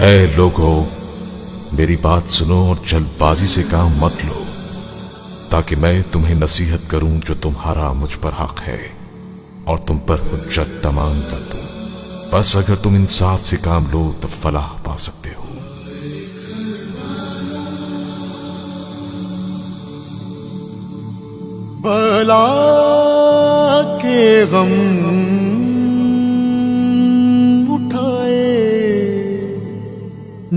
اے لوگو، میری بات سنو اور جلدبازی سے کام مت لو، تاکہ میں تمہیں نصیحت کروں جو تمہارا مجھ پر حق ہے اور تم پر حجت تمام کر دوں۔ بس اگر تم انصاف سے کام لو تو فلاح پا سکتے ہو۔ بلا کے غم اٹھائے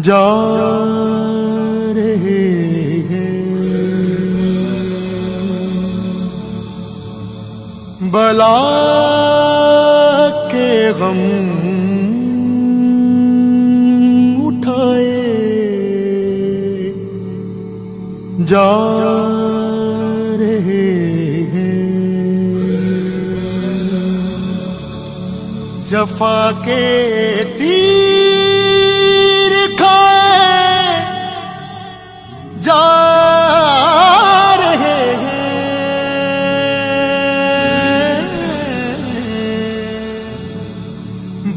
جا رہے ہیں، بلا کے غم اٹھائے جا رہے ہیں، جفا کے تیر کھائے جا رہے ہیں،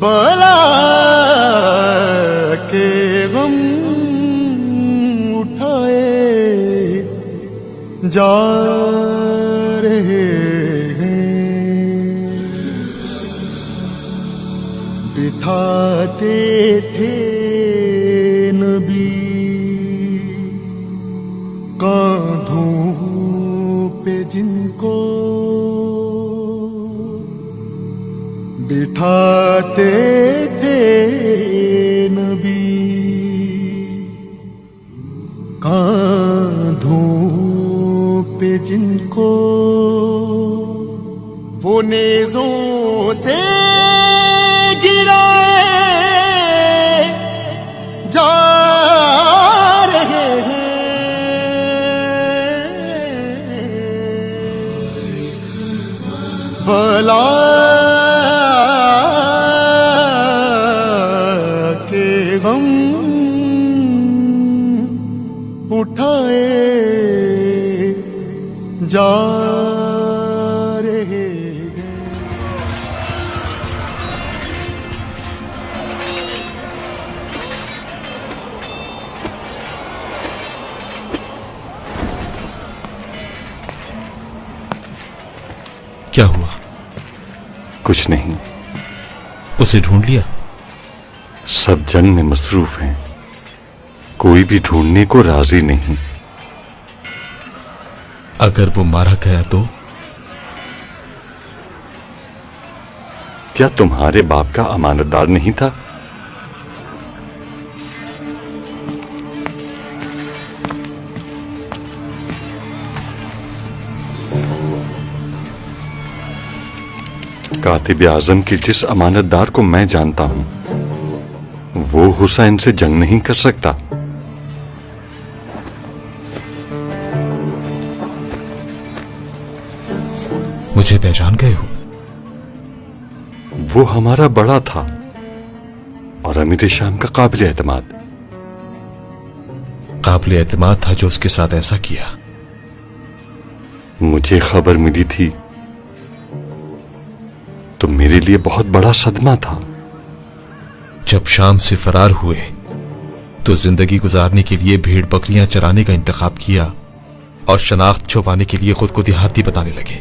بلا کے غم اٹھائے جا رہے ہیں، بٹھاتے تھے نبی کاندھوں پہ جن کو، بٹھاتے تھے نبی کاندھوں پہ جن کو، وہ نیزوں سے گرائے جا رہے ہیں، بلا کے غم اٹھائے جا رہے ہیں۔ کیا ہوا؟ کچھ نہیں، اسے ڈھونڈ لیا؟ سب جنگ میں مصروف ہیں، کوئی بھی ڈھونڈنے کو راضی نہیں۔ اگر وہ مارا گیا تو؟ کیا تمہارے باپ کا امانت دار نہیں تھا؟ کاتب اعظم کی جس امانت دار کو میں جانتا ہوں وہ حسین سے جنگ نہیں کر سکتا۔ مجھے پہچان گئے ہو؟ وہ ہمارا بڑا تھا اور امیر شام کا قابل اعتماد۔ قابل اعتماد تھا جو اس کے ساتھ ایسا کیا؟ مجھے خبر ملی تھی تو میرے لیے بہت بڑا صدمہ تھا۔ جب شام سے فرار ہوئے تو زندگی گزارنے کے لیے بھیڑ بکریاں چرانے کا انتخاب کیا اور شناخت چھپانے کے لیے خود کو دیہاتی بتانے لگے۔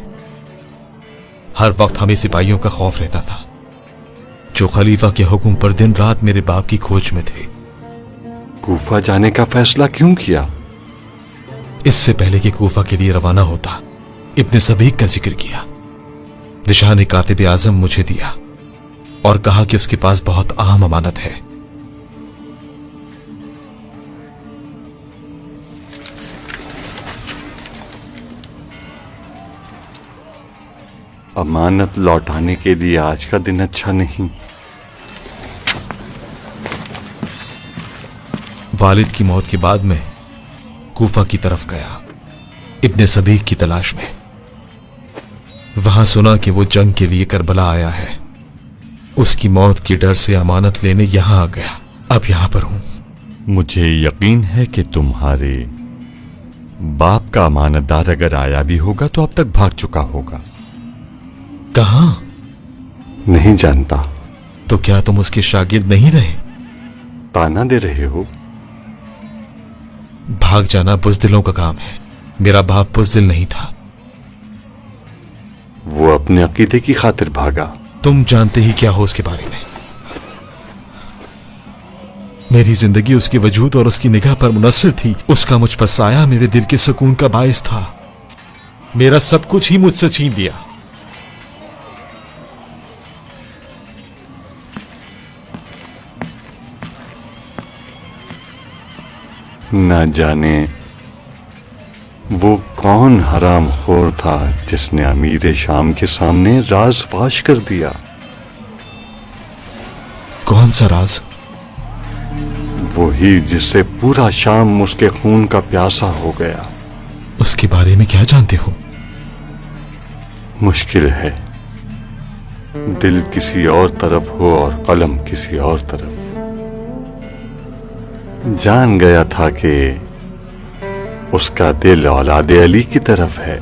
ہر وقت ہمیں سپاہیوں کا خوف رہتا تھا جو خلیفہ کے حکم پر دن رات میرے باپ کی کھوج میں تھے۔ کوفہ جانے کا فیصلہ کیوں کیا؟ اس سے پہلے کہ کوفہ کے لیے روانہ ہوتا ابن سبیق کا ذکر کیا۔ نشان کاتب اعظم مجھے دیا اور کہا کہ اس کے پاس بہت اہم امانت ہے۔ امانت لوٹانے کے لیے آج کا دن اچھا نہیں۔ والد کی موت کے بعد میں کوفہ کی طرف گیا ابن سبیق کی تلاش میں۔ وہاں سنا کہ وہ جنگ کے لیے کربلا آیا ہے۔ اس کی موت کی ڈر سے امانت لینے یہاں آ گیا۔ اب یہاں پر ہوں۔ مجھے یقین ہے کہ تمہارے باپ کا امانت دار اگر آیا بھی ہوگا تو اب تک بھاگ چکا ہوگا۔ کہاں؟ نہیں جانتا۔ تو کیا تم اس کے شاگرد نہیں رہے؟ ताना दे रहे हो? भाग जाना बुज़दिलों का काम है। मेरा बाप बुज़दिल नहीं था। वो अपने अकीदे की खातिर भागा। तुम जानते ही क्या हो उसके बारे में। मेरी जिंदगी उसके वजूद और उसकी निगाह पर मुनस्सिर थी। उसका मुझ पर साया मेरे दिल के सुकून का बायस था। मेरा सब कुछ ही मुझसे छीन लिया। न जाने वो कौन हराम खोर था जिसने अमीर शाम के सामने राज फाश कर दिया। कौन सा राज? वही जिससे पूरा शाम उसके खून का प्यासा हो गया। उसके बारे में क्या जानते हो? मुश्किल है। दिल किसी और तरफ हो और कलम किसी और तरफ। जान गया था कि उसका दिल औलादे अली की तरफ है।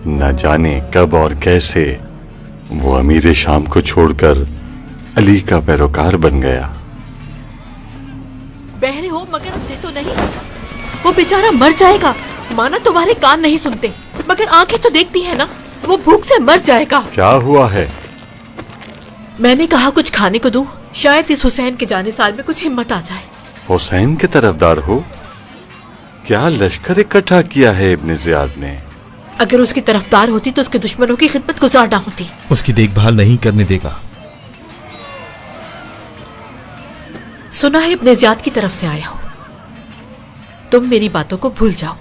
न जाने कब और कैसे वो अमीर शाम को छोड़कर अली का पैरोकार बन गया। बहरे हो मगर अंधे तो नहीं। वो बेचारा मर जाएगा। माना तुम्हारे कान नहीं सुनते मगर आंखें तो देखती है ना। वो भूख से मर जाएगा। क्या हुआ है? मैंने कहा कुछ खाने को दूं, शायद इस हुसैन के जाने साल में कुछ हिम्मत आ जाए। हुसैन के तरफदार हो? क्या लश्कर इकट्ठा किया है इब्न ज़ियाद ने? अगर उसकी तरफदार होती तो उसके दुश्मनों की खिदमत गुजारना होती। उसकी देखभाल नहीं करने देगा। सुना है इब्न ज़ियाद की तरफ से आया हो। तुम मेरी बातों को भूल जाओ।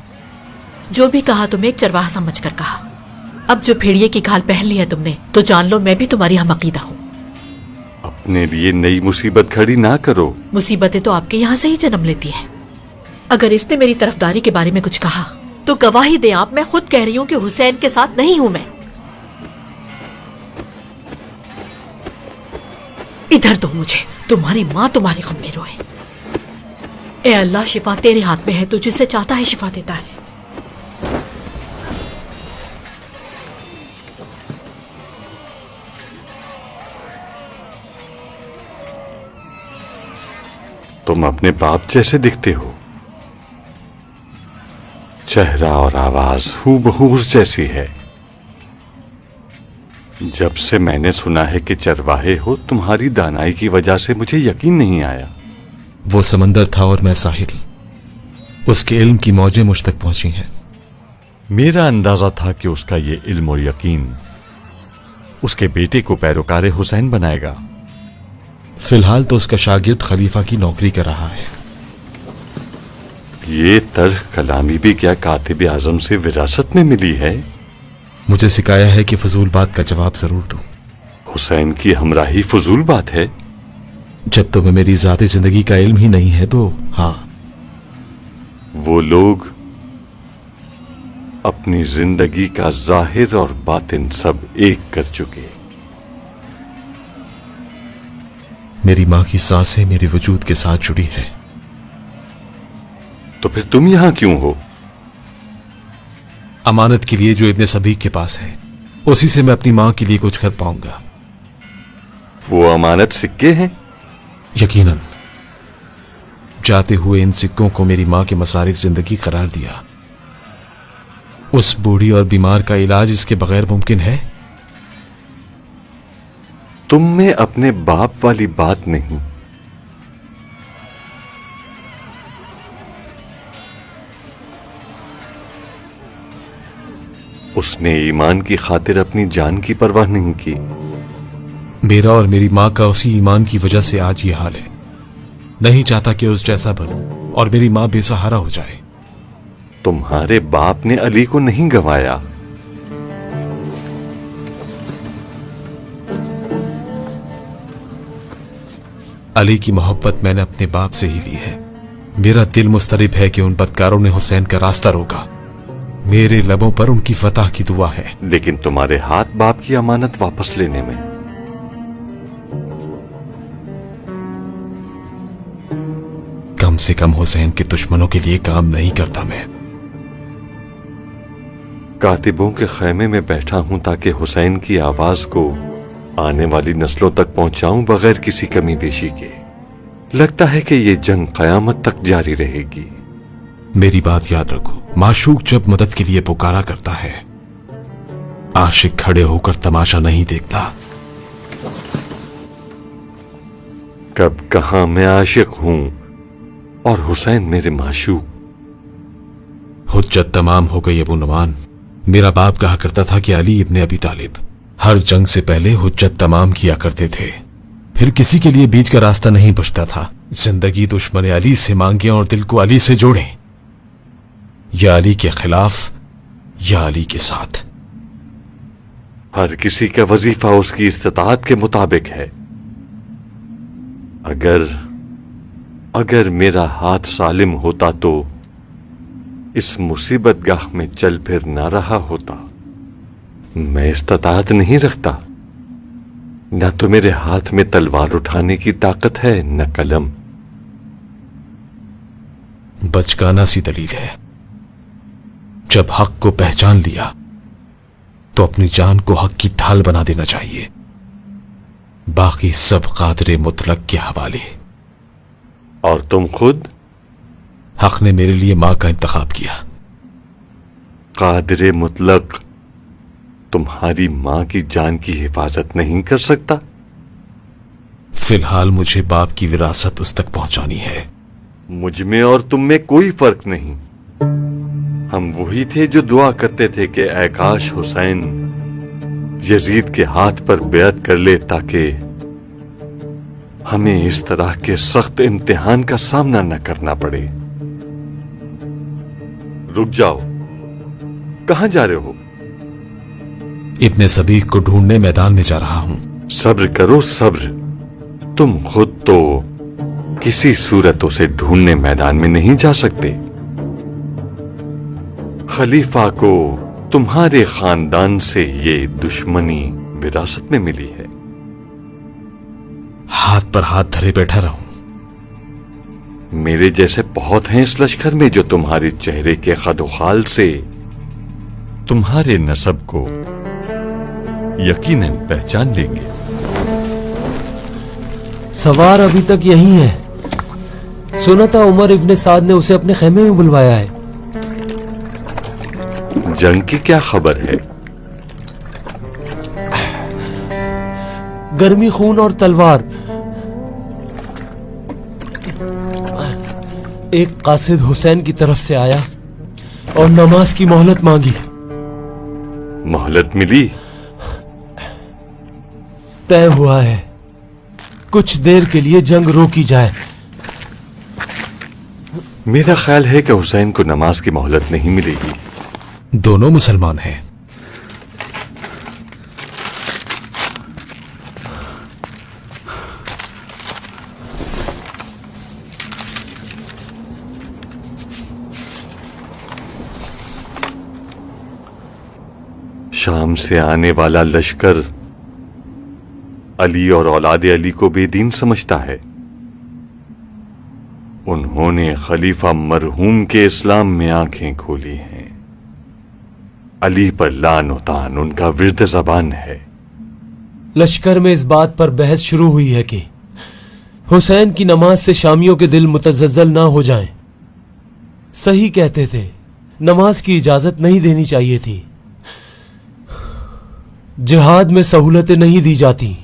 जो भी कहा तुम्हें एक चरवाहा समझकर कहा। अब जो भेड़िए की खाल पहन ली है तुमने तो जान लो मैं भी तुम्हारी हम अकीदा हूँ। अपने लिए नई मुसीबत खड़ी ना करो। मुसीबतें तो आपके यहाँ से ही जन्म लेती हैं। अगर इसने मेरी तरफदारी के बारे में कुछ कहा तो गवाही दें आप। मैं खुद कह रही हूँ कि हुसैन के साथ नहीं हूं मैं। इधर दो मुझे। तुम्हारी माँ तुम्हारे गम में रोए। ए अल्लाह, शिफा तेरे हाथ में है। तू जिसे चाहता है शिफा देता है। तुम अपने बाप जैसे दिखते हो। चेहरा और आवाज हूबहू उस जैसी है। जब से मैंने सुना है कि चरवाहे हो, तुम्हारी दानाई की वजह से मुझे यकीन नहीं आया। वो समंदर था और मैं साहिल। उसके इल्म की मौजें मुझ तक पहुंची हैं। मेरा अंदाजा था कि उसका ये इल्म और यकीन उसके बेटे को पैरोकार हुसैन बनाएगा। फिलहाल तो उसका शागिर्द खलीफा की नौकरी कर रहा है। ये तर्क कलामी भी क्या कातिब आजम से विरासत में मिली है? मुझे सिखाया है कि फजूल बात का जवाब जरूर दूं। हुसैन की हमराही फजूल बात है? जब तुम्हें मेरी जाती जिंदगी का इल्म ही नहीं है तो हाँ। वो लोग अपनी जिंदगी का जाहिर और बातिन सब एक कर चुके। मेरी माँ की सांसें मेरे वजूद के साथ जुड़ी है। तो फिर तुम यहां क्यों हो? अमानत के लिए जो इब्ने सबीक के पास है, उसी से मैं अपनी माँ के लिए कुछ कर पाऊंगा। वो अमानत सिक्के हैं? यकीनन। जाते हुए इन सिक्कों को मेरी माँ के मसारिफ जिंदगी करार दिया। उस बूढ़ी और बीमार का इलाज इसके बगैर मुमकिन है? तुम में अपने बाप वाली बात नहीं। उसने ईमान की खातिर अपनी जान की परवाह नहीं की। मेरा और मेरी माँ का उसी ईमान की वजह से आज ये हाल है। नहीं चाहता कि उस जैसा बनूं और मेरी माँ बेसहारा हो जाए। तुम्हारे बाप ने अली को नहीं गंवाया। अली की मोहब्बत मैंने अपने बाप से ही ली है। मेरा दिल मुस्तरिब है कि उन बदकारों ने हुसैन का रास्ता रोका। मेरे लबों पर उनकी फतह की दुआ है। लेकिन तुम्हारे हाथ बाप की अमानत वापस लेने में। कम से कम हुसैन के दुश्मनों के लिए काम नहीं करता मैं। कातिबों के खैमे में बैठा हूं ताकि हुसैन की आवाज को आने वाली नस्लों तक पहुंचाऊं बगैर किसी कमी पेशी के। लगता है कि ये जंग कयामत तक जारी रहेगी। मेरी बात याद रखो, माशूक जब मदद के लिए पुकारा करता है, आशिक खड़े होकर तमाशा नहीं देखता। कब कहां मैं आशिक हूं और हुसैन मेरे माशूक। हुज्जत तमाम हो गई अबू नुमान। मेरा बाप कहा करता था कि अली इब्ने अबी तालिब हर जंग से पहले हुज्जत तमाम किया करते थे, फिर किसी के लिए बीच का रास्ता नहीं बचता था। जिंदगी दुश्मन अली से मांगे और दिल को अली से जोड़ें, या अली के खिलाफ या अली के साथ। हर किसी का वजीफा उसकी इस्तिताअत के मुताबिक है। अगर मेरा हाथ सालिम होता तो इस मुसीबत गाह में चल फिर ना रहा होता। मैं इस्तिताअत नहीं रखता, न तो मेरे हाथ में तलवार उठाने की ताकत है न कलम। बचकाना सी दलील है। जब हक को पहचान लिया तो अपनी जान को हक की ढाल बना देना चाहिए, बाकी सब कादरे मुतलक के हवाले। और तुम खुद? हक ने मेरे लिए मां का इंतखाब किया। कादरे मुतलक तुम्हारी मां की जान की हिफाजत नहीं कर सकता? फिलहाल मुझे बाप की विरासत उस तक पहुंचानी है। मुझ में और तुम में कोई फर्क नहीं। हम वही थे जो दुआ करते थे कि ऐ काश हुसैन यजीद के हाथ पर बेअत कर ले, ताकि हमें इस तरह के सख्त इम्तिहान का सामना न करना पड़े। रुक जाओ, कहां जा रहे हो? इब्ने सबीक को ढूंढने मैदान में जा रहा हूं। सब्र करो, सब्र। तुम खुद तो किसी सूरत उसे ढूंढने मैदान में नहीं जा सकते। खलीफा को तुम्हारे खानदान से ये दुश्मनी विरासत में मिली है। हाथ पर हाथ धरे बैठा रहूं। मेरे जैसे बहुत हैं इस लश्कर में जो तुम्हारे चेहरे के खदोखाल से तुम्हारे नसब को यकीनन पहचान लेंगे। सवार अभी तक यही है। सुना था उमर इब्ने साद ने उसे अपने खेमे में बुलवाया है। जंग की क्या खबर है? गर्मी, खून और तलवार। एक कासिद हुसैन की तरफ से आया और नमाज की मोहलत मांगी। मोहलत मिली? तय हुआ है कुछ देर के लिए जंग रोकी जाए। मेरा ख्याल है कि हुसैन को नमाज की मोहलत नहीं मिलेगी। दोनों मुसलमान हैं। शाम से आने वाला लश्कर अली और औलाद अली को बेदीन समझता है। उन्होंने खलीफा मरहूम के इस्लाम में आंखें खोली हैं। अली पर लान व तान उनका विर्द ज़बान है। लश्कर में इस बात पर बहस शुरू हुई है कि हुसैन की नमाज से शामियों के दिल मुतज़्ज़ल ना हो जाएं। सही कहते थे, नमाज की इजाजत नहीं देनी चाहिए थी। जिहाद में सहूलतें नहीं दी जाती,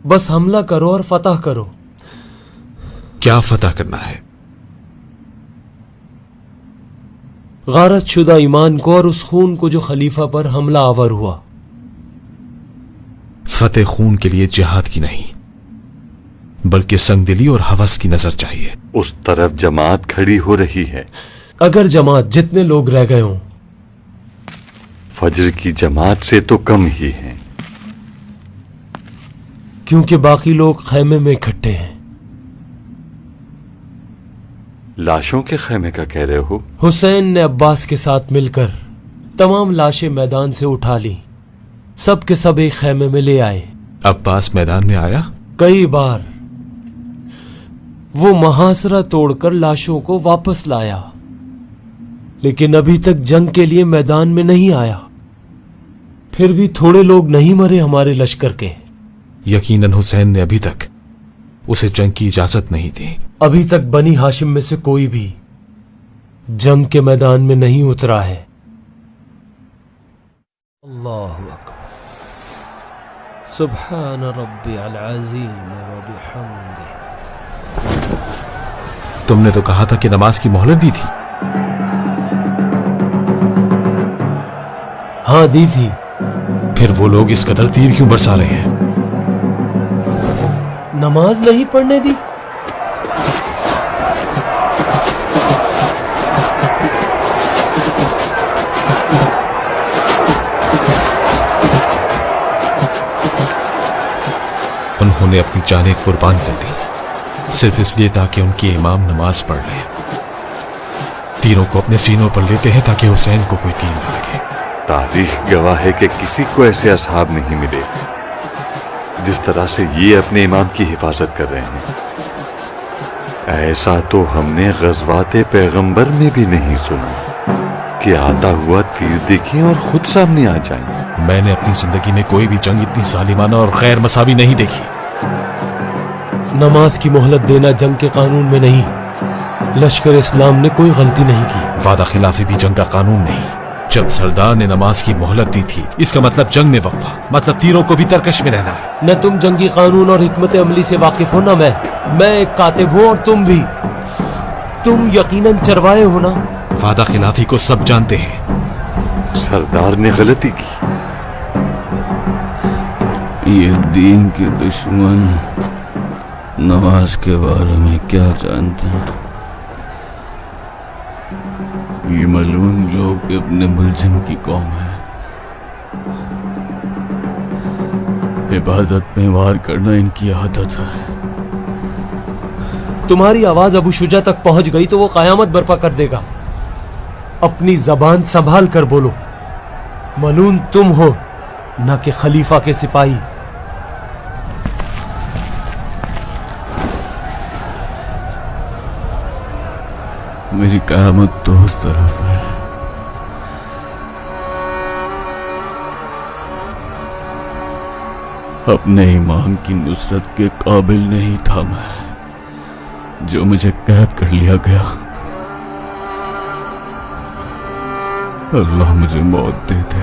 बस हमला करो और फतह करो। क्या फतह करना है? गारत शुदा ईमान को और उस खून को जो खलीफा पर हमला आवर हुआ। फतेह खून के लिए जिहाद की नहीं, बल्कि संगदिली और हवस की नजर चाहिए। उस तरफ जमात खड़ी हो रही है। अगर जमात जितने लोग रह गए हों, फजर की जमात से तो कम ही हैं, क्योंकि बाकी लोग खैमे में इकट्ठे हैं। लाशों के खैमे का कह रहे हो? हुसैन ने अब्बास के साथ मिलकर तमाम लाशें मैदान से उठा ली, सब के सब एक खैमे में ले आए। अब्बास मैदान में आया? कई बार वो महासरा तोड़कर लाशों को वापस लाया, लेकिन अभी तक जंग के लिए मैदान में नहीं आया। फिर भी थोड़े लोग नहीं मरे हमारे लश्कर के। यकीनन हुसैन ने अभी तक उसे जंग की इजाजत नहीं दी। अभी तक बनी हाशिम में से कोई भी जंग के मैदान में नहीं उतरा है। अल्लाहु अकबर, सुब्हान रब्बियल अज़ीम व बिहम्दिही। तुमने तो कहा था कि नमाज की मोहलत दी थी। हाँ दी थी। फिर वो लोग इस कदर तीर क्यों बरसा रहे हैं? नमाज नहीं पढ़ने दी? उन्होंने अपनी जानें कुर्बान कर दी सिर्फ इसलिए ताकि उनके इमाम नमाज पढ़ लें। तीरों को अपने सीनों पर लेते हैं ताकि हुसैन को कोई तीर न लगे। तारीख गवाह है कि किसी को ऐसे असहाब नहीं मिले जिस तरह से ये अपने इमाम की हिफाजत कर रहे हैं। ऐसा तो हमने ग़ज़वात पैगंबर में भी नहीं सुना कि आता हुआ तीर देखें और खुद सामने आ जाए। मैंने अपनी जिंदगी में कोई भी जंग इतनी जालिमाना और गैर मसावी नहीं देखी। नमाज की मोहलत देना जंग के कानून में नहीं। लश्कर इस्लाम ने कोई गलती नहीं की। वादा खिलाफी भी जंग का कानून नहीं। जब सरदार ने नमाज की मोहलत दी थी इसका मतलब जंग में वक्फा, मतलब तीरों को भी तरकश में रहना है। न तुम जंगी कानून और हिकमत अमली से वाकिफ हो, न मैं एक कातिब हूं और तुम भी। तुम यकीनन चरवाए हो ना। वादा खिलाफी को सब जानते हैं। सरदार ने गलती की। ये दीन के दुश्मन नमाज के बारे में क्या जानते हैं? ये मलून लोग अपने मुलजिम की कौम है। इबादत में वार करना इनकी आदत है। तुम्हारी आवाज अबू शुजा तक पहुंच गई तो वो कयामत बर्पा कर देगा। अपनी जबान संभाल कर बोलो। मलून तुम हो, न कि खलीफा के सिपाही। मेरी क़यामत तो उस तरफ है। अपने इमाम की नुसरत के काबिल नहीं था मैं, जो मुझे कैद कर लिया गया। अल्लाह मुझे मौत दे दे।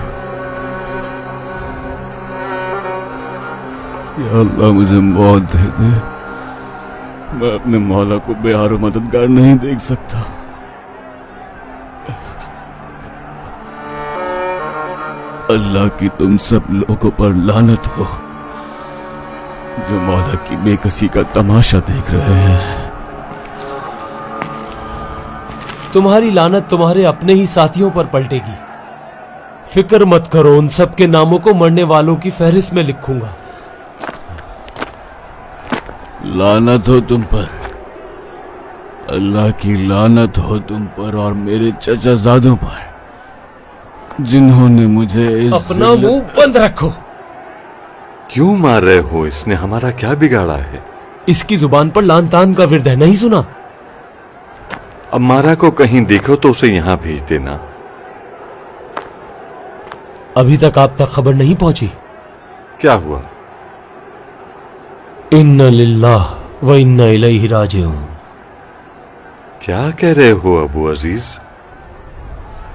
या अल्लाह मुझे मौत दे दे। मैं अपने मौला को बेहार मददगार नहीं देख सकता। अल्लाह की तुम सब लोगों पर लानत हो जो मौला की बेकसी का तमाशा देख रहे हैं। तुम्हारी लानत तुम्हारे अपने ही साथियों पर पलटेगी। फिक्र मत करो, उन सब के नामों को मरने वालों की फहरिस्त में लिखूंगा। लानत हो तुम पर, अल्लाह की लानत हो तुम पर और मेरे चचाजादों पर जिन्होंने मुझे अपना मुंह बंद रखो। क्यों मार रहे हो? इसने हमारा क्या बिगाड़ा है? इसकी जुबान पर लान तान का विर्द है, नहीं सुना? अम्मारा को कहीं देखो तो उसे यहां भेज देना। अभी तक आप तक खबर नहीं पहुंची? क्या हुआ? इन्ना लिल्लाह व इन्ना इलैहि राजिऊन। क्या कह रहे हो अबू अजीज?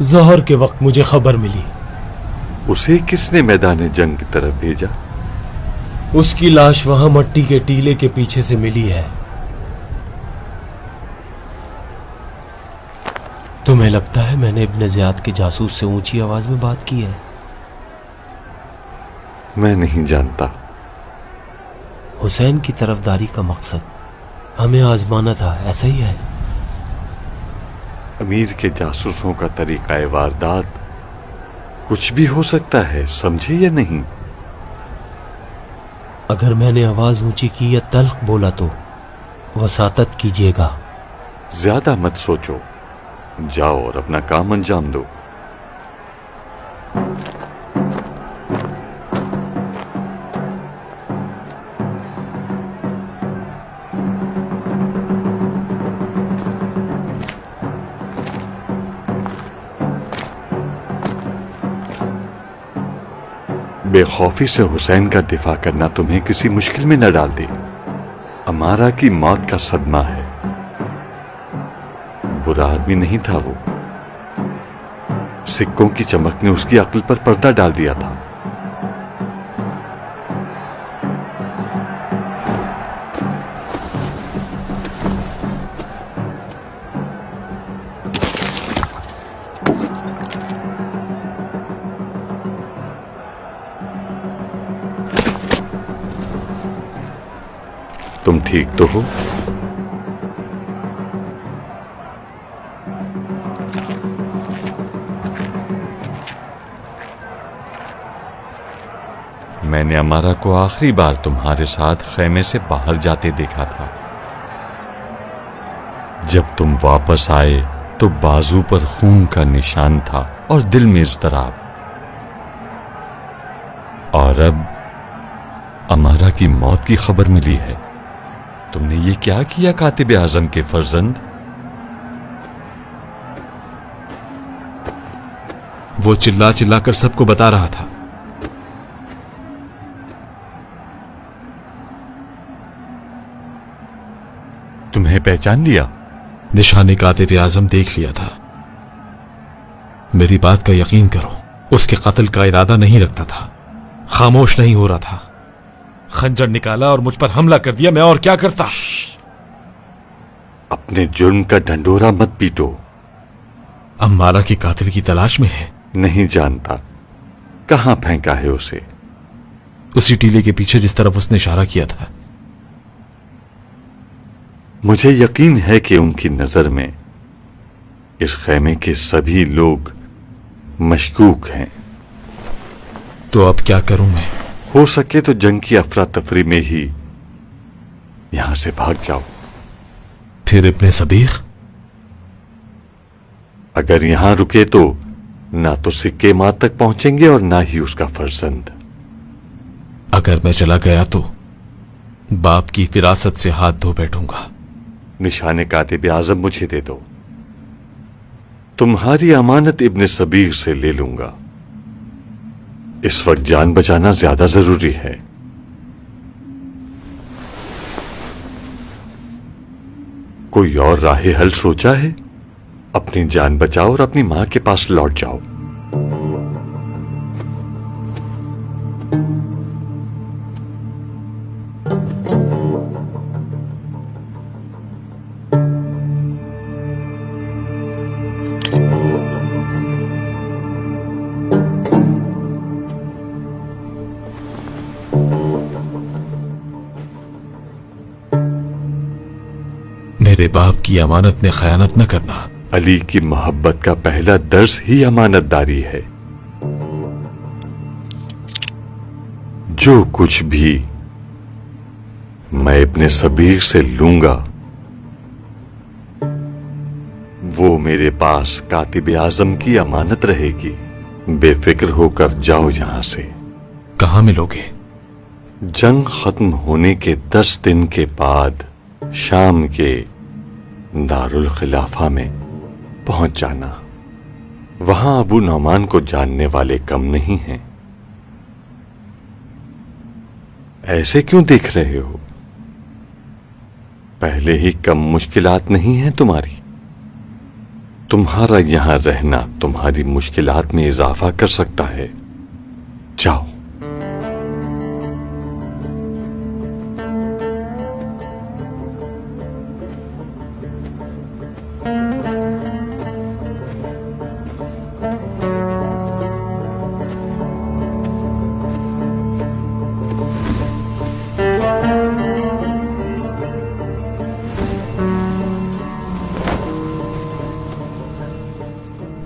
ज़ोहर के वक्त मुझे खबर मिली। उसे किसने मैदान जंग की तरफ भेजा? उसकी लाश वहां मट्टी के टीले के पीछे से मिली है। तुम्हें लगता है मैंने इब्न ज़ियाद के जासूस से ऊंची आवाज में बात की है? मैं नहीं जानता। हुसैन की तरफदारी का मकसद हमें आजमाना था, ऐसा ही है। अमीर के जासूसों का तरीका वारदात कुछ भी हो सकता है, समझे या नहीं? अगर मैंने आवाज ऊंची की या तल्ख बोला तो वसातत कीजिएगा। ज्यादा मत सोचो, जाओ और अपना काम अंजाम दो। बेखौफी से हुसैन का दिफा करना तुम्हें किसी मुश्किल में न डाल दे। امارا کی موت کا صدمہ ہے. برا آدمی نہیں تھا وہ. سکوں کی چمک نے اس کی عقل پر پردہ ڈال دیا تھا. تم ٹھیک تو ہو؟ میں نے امارا کو آخری بار تمہارے ساتھ خیمے سے باہر جاتے دیکھا تھا. جب تم واپس آئے تو بازو پر خون کا نشان تھا اور دل میں اضطراب. اور اب امارا کی موت کی خبر ملی ہے. تم نے یہ کیا کیا کاتب اعظم کے فرزند؟ وہ چلا چلا کر سب کو بتا رہا تھا. تمہیں پہچان لیا؟ نشان کاتب اعظم دیکھ لیا تھا. میری بات کا یقین کرو، اس کے قتل کا ارادہ نہیں رکھتا تھا. خاموش نہیں ہو رہا تھا. خنجر نکالا اور مجھ پر حملہ کر دیا. میں اور کیا کرتا؟ اپنے جرم کا ڈنڈورا مت پیٹو. امارا کی قاتل کی تلاش میں ہے. نہیں جانتا کہاں پھینکا ہے اسے. اسی ٹیلے کے پیچھے جس طرف اس نے اشارہ کیا تھا. مجھے یقین ہے کہ ان کی نظر میں اس خیمے کے سبھی لوگ مشکوک ہیں. تو اب کیا کروں میں؟ ہو سکے تو جنگ کی افراتفری میں ہی یہاں سے بھاگ جاؤ. پھر ابن صبیغ؟ اگر یہاں رکے تو نہ تو سکے ماں تک پہنچیں گے اور نہ ہی اس کا فرزند. اگر میں چلا گیا تو باپ کی وراثت سے ہاتھ دھو بیٹھوں گا. نشان کاتب اعظم مجھے دے دو. تمہاری امانت ابن صبیغ سے لے لوں گا. اس وقت جان بچانا زیادہ ضروری ہے. کوئی اور راہ حل سوچا ہے؟ اپنی جان بچاؤ اور اپنی ماں کے پاس لوٹ جاؤ. میرے باپ کی امانت میں خیانت نہ کرنا. علی کی محبت کا پہلا درس ہی امانت داری ہے. جو کچھ بھی میں ابن صبیغ سے لوں گا وہ میرے پاس کاتب اعظم کی امانت رہے گی. بے فکر ہو کر جاؤ یہاں سے. کہاں ملو گے؟ جنگ ختم ہونے کے 10 دن کے بعد شام کے دارالخلافہ میں پہنچ جانا. وہاں ابو نعمان کو جاننے والے کم نہیں ہیں. ایسے کیوں دیکھ رہے ہو؟ پہلے ہی کم مشکلات نہیں ہیں تمہاری. تمہارا یہاں رہنا تمہاری مشکلات میں اضافہ کر سکتا ہے. جاؤ.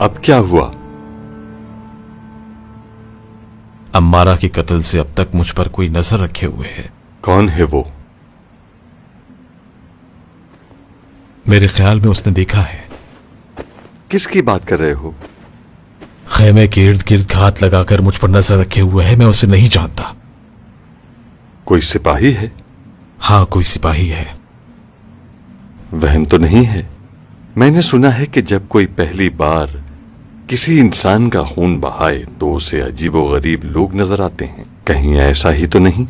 اب کیا ہوا؟ امارا کے قتل سے اب تک مجھ پر کوئی نظر رکھے ہوئے ہے. کون ہے وہ؟ میرے خیال میں اس نے دیکھا ہے. کس کی بات کر رہے ہو؟ خیمے کے ارد گرد گھات لگا کر مجھ پر نظر رکھے ہوئے ہے. میں اسے نہیں جانتا. کوئی سپاہی ہے؟ ہاں کوئی سپاہی ہے. وہم تو نہیں ہے؟ میں نے سنا ہے کہ جب کوئی پہلی بار کسی انسان کا خون بہائے تو اسے عجیب و غریب لوگ نظر آتے ہیں. کہیں ایسا ہی تو نہیں؟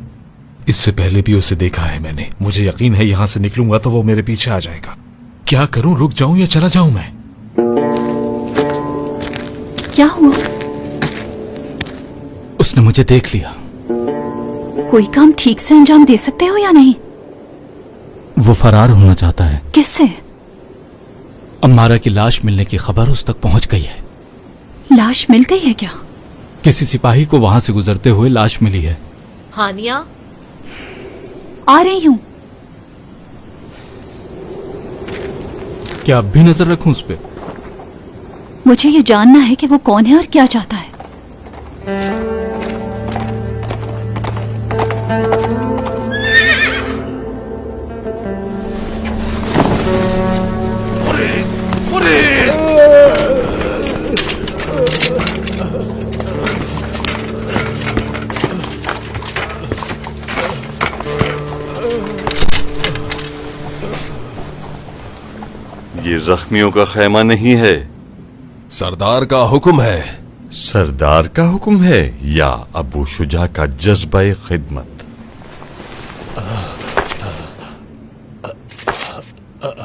اس سے پہلے بھی اسے دیکھا ہے میں نے. مجھے یقین ہے یہاں سے نکلوں گا تو وہ میرے پیچھے آ جائے گا. کیا کروں, رک جاؤں یا چلا جاؤں میں؟ کیا ہوا؟ اس نے مجھے دیکھ لیا. کوئی کام ٹھیک سے انجام دے سکتے ہو یا نہیں؟ وہ فرار ہونا چاہتا ہے. کس سے؟ امارہ کی لاش ملنے کی خبر اس تک پہنچ گئی ہے. لاش مل گئی ہے کیا؟ کسی سپاہی کو وہاں سے گزرتے ہوئے لاش ملی ہے. ہانیہ آ رہی ہوں. کیا اب بھی نظر رکھوں اس پہ؟ مجھے یہ جاننا ہے کہ وہ کون ہے اور کیا چاہتا ہے. یہ زخمیوں کا خیمہ نہیں ہے. سردار کا حکم ہے. سردار کا حکم ہے یا ابو شجاع کا جذبہ خدمت؟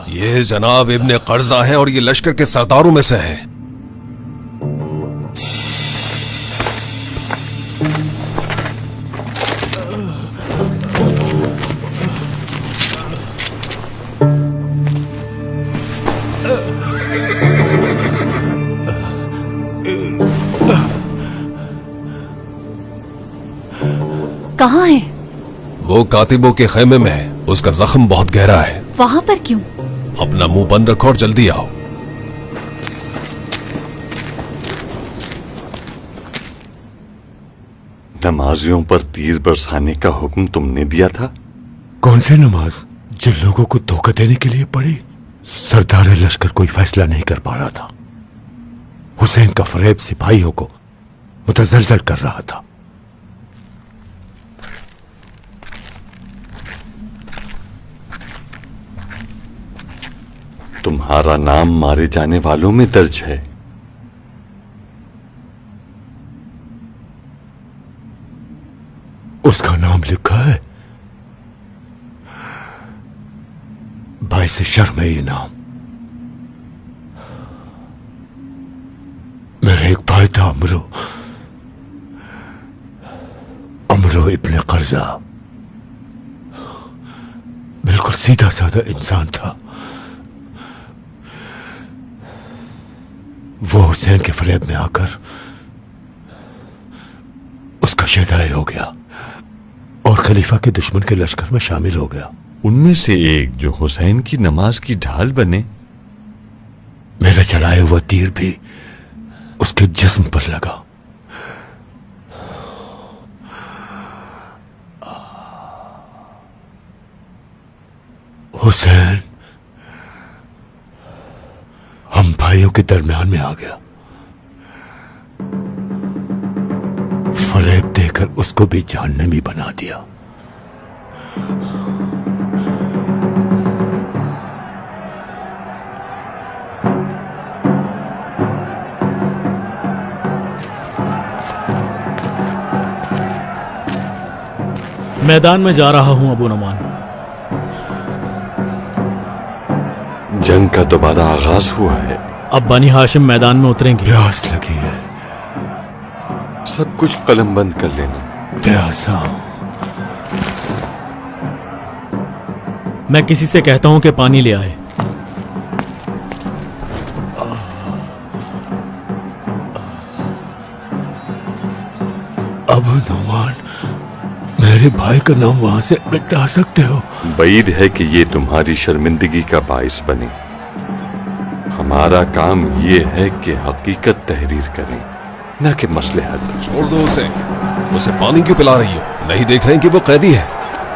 یہ جناب ابن قرظہ ہیں اور یہ لشکر کے سرداروں میں سے ہیں. کہاں ہے؟ وہ کاتبوں کے خیمے میں ہے. اس کا زخم بہت گہرا ہے. وہاں پر کیوں؟ اپنا منہ بند رکھو اور جلدی آؤ. نمازیوں پر تیر برسانے کا حکم تم نے دیا تھا. کون سی نماز جو لوگوں کو دھوکہ دینے کے لیے پڑی؟ سردار لشکر کوئی فیصلہ نہیں کر پا رہا تھا. حسین کا فریب سپاہیوں کو متزلزل کر رہا تھا. تمہارا نام مارے جانے والوں میں درج ہے. اس کا نام لکھا ہے. باعث شرم ہے یہ نام. میرا ایک بھائی تھا امرو ابن قرظہ. بالکل سیدھا سادہ انسان تھا. وہ حسین کے فریب میں آ کر اس کا شیدائی ہو گیا اور خلیفہ کے دشمن کے لشکر میں شامل ہو گیا. ان میں سے ایک جو حسین کی نماز کی ڈھال بنے. میرا چلایا ہوا تیر بھی اس کے جسم پر لگا. حسین ہم بھائیوں کے درمیان میں آ گیا. فریب دے کر اس کو بھی جہنمی بنا دیا. میدان میں جا رہا ہوں ابو نعمان. جنگ کا دوبارہ آغاز ہوا ہے. اب بنی ہاشم میدان میں اتریں گے. پیاس لگی ہے. سب کچھ قلم بند کر لینا. پیاسا ہوں. میں کسی سے کہتا ہوں کہ پانی لے آئے. ابو نعمان میرے بھائی کا نام وہاں سے مٹا سکتے ہو؟ بعید ہے کہ یہ تمہاری شرمندگی کا باعث بنے. ہمارا کام یہ ہے کہ حقیقت تحریر کریں نہ کہ مصلحت. چھوڑ دو اسے پانی کیوں پلا رہی ہو؟ نہیں دیکھ رہے کہ وہ قیدی ہے؟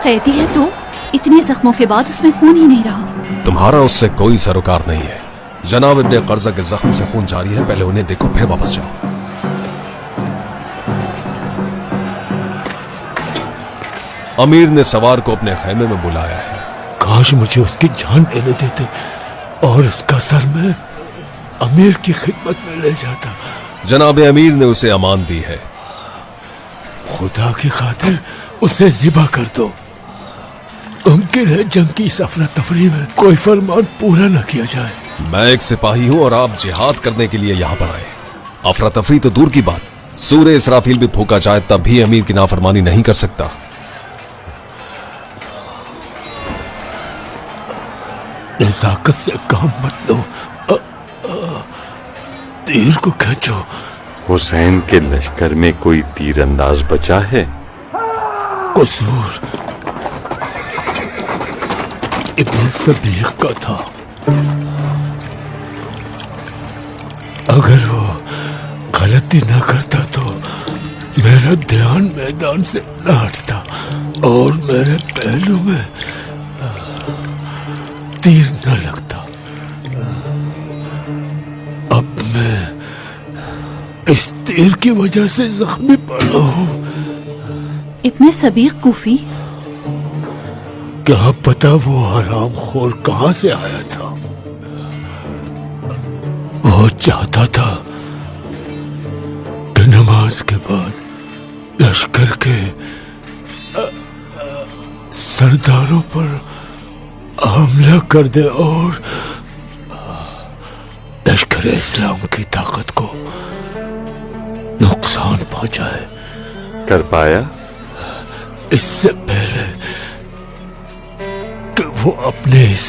قیدی ہے تو اتنے زخموں کے بعد اس میں خون ہی نہیں رہا. تمہارا اس سے کوئی سروکار نہیں ہے. جناب ابن قرظہ کے زخم سے خون جاری ہے. پہلے انہیں دیکھو پھر واپس جاؤ. امیر نے سوار کو اپنے خیمے میں بلایا ہے. کاش مجھے اس کی جان دینے دیتے اور اس کا سر میں امیر کی خدمت میں لے جاتا. جناب امیر نے اسے امان دی ہے. خدا کی خاطر उसे ज़िबा कर दो। मुमकिन है जंग की इस अफरा तफरी में कोई फरमान पूरा न किया जाए। मैं एक सिपाही हूं और आप जिहाद करने के लिए यहां पर आए। अफरा तफरी तो दूर की बात, सूरे इसराफील भी फूका जाए तब भी अमीर की नाफरमानी नहीं कर सकता। नजाकत से काम मत लो, तीर को खींचो। हुसैन के लश्कर में कोई तीरंदाज बचा है? कसूर इब्न सदीक का था। अगर वो गलती न करता तो मेरा ध्यान मैदान से न हटता और मेरे पहलू में तीर न लगता। अब मैं इस तीर की वजह से जख्मी पड़ा हूं। इब्ने सबीक कूफी, क्या पता वो हराम खोर कहां से आया था। वो चाहता था कि नमाज के बाद लश्कर के सरदारों पर हमला कर दे और लश्कर इस्लाम की ताकत को नुकसान पहुंचाए। कर पाया? इससे पहले कि वो अपने इस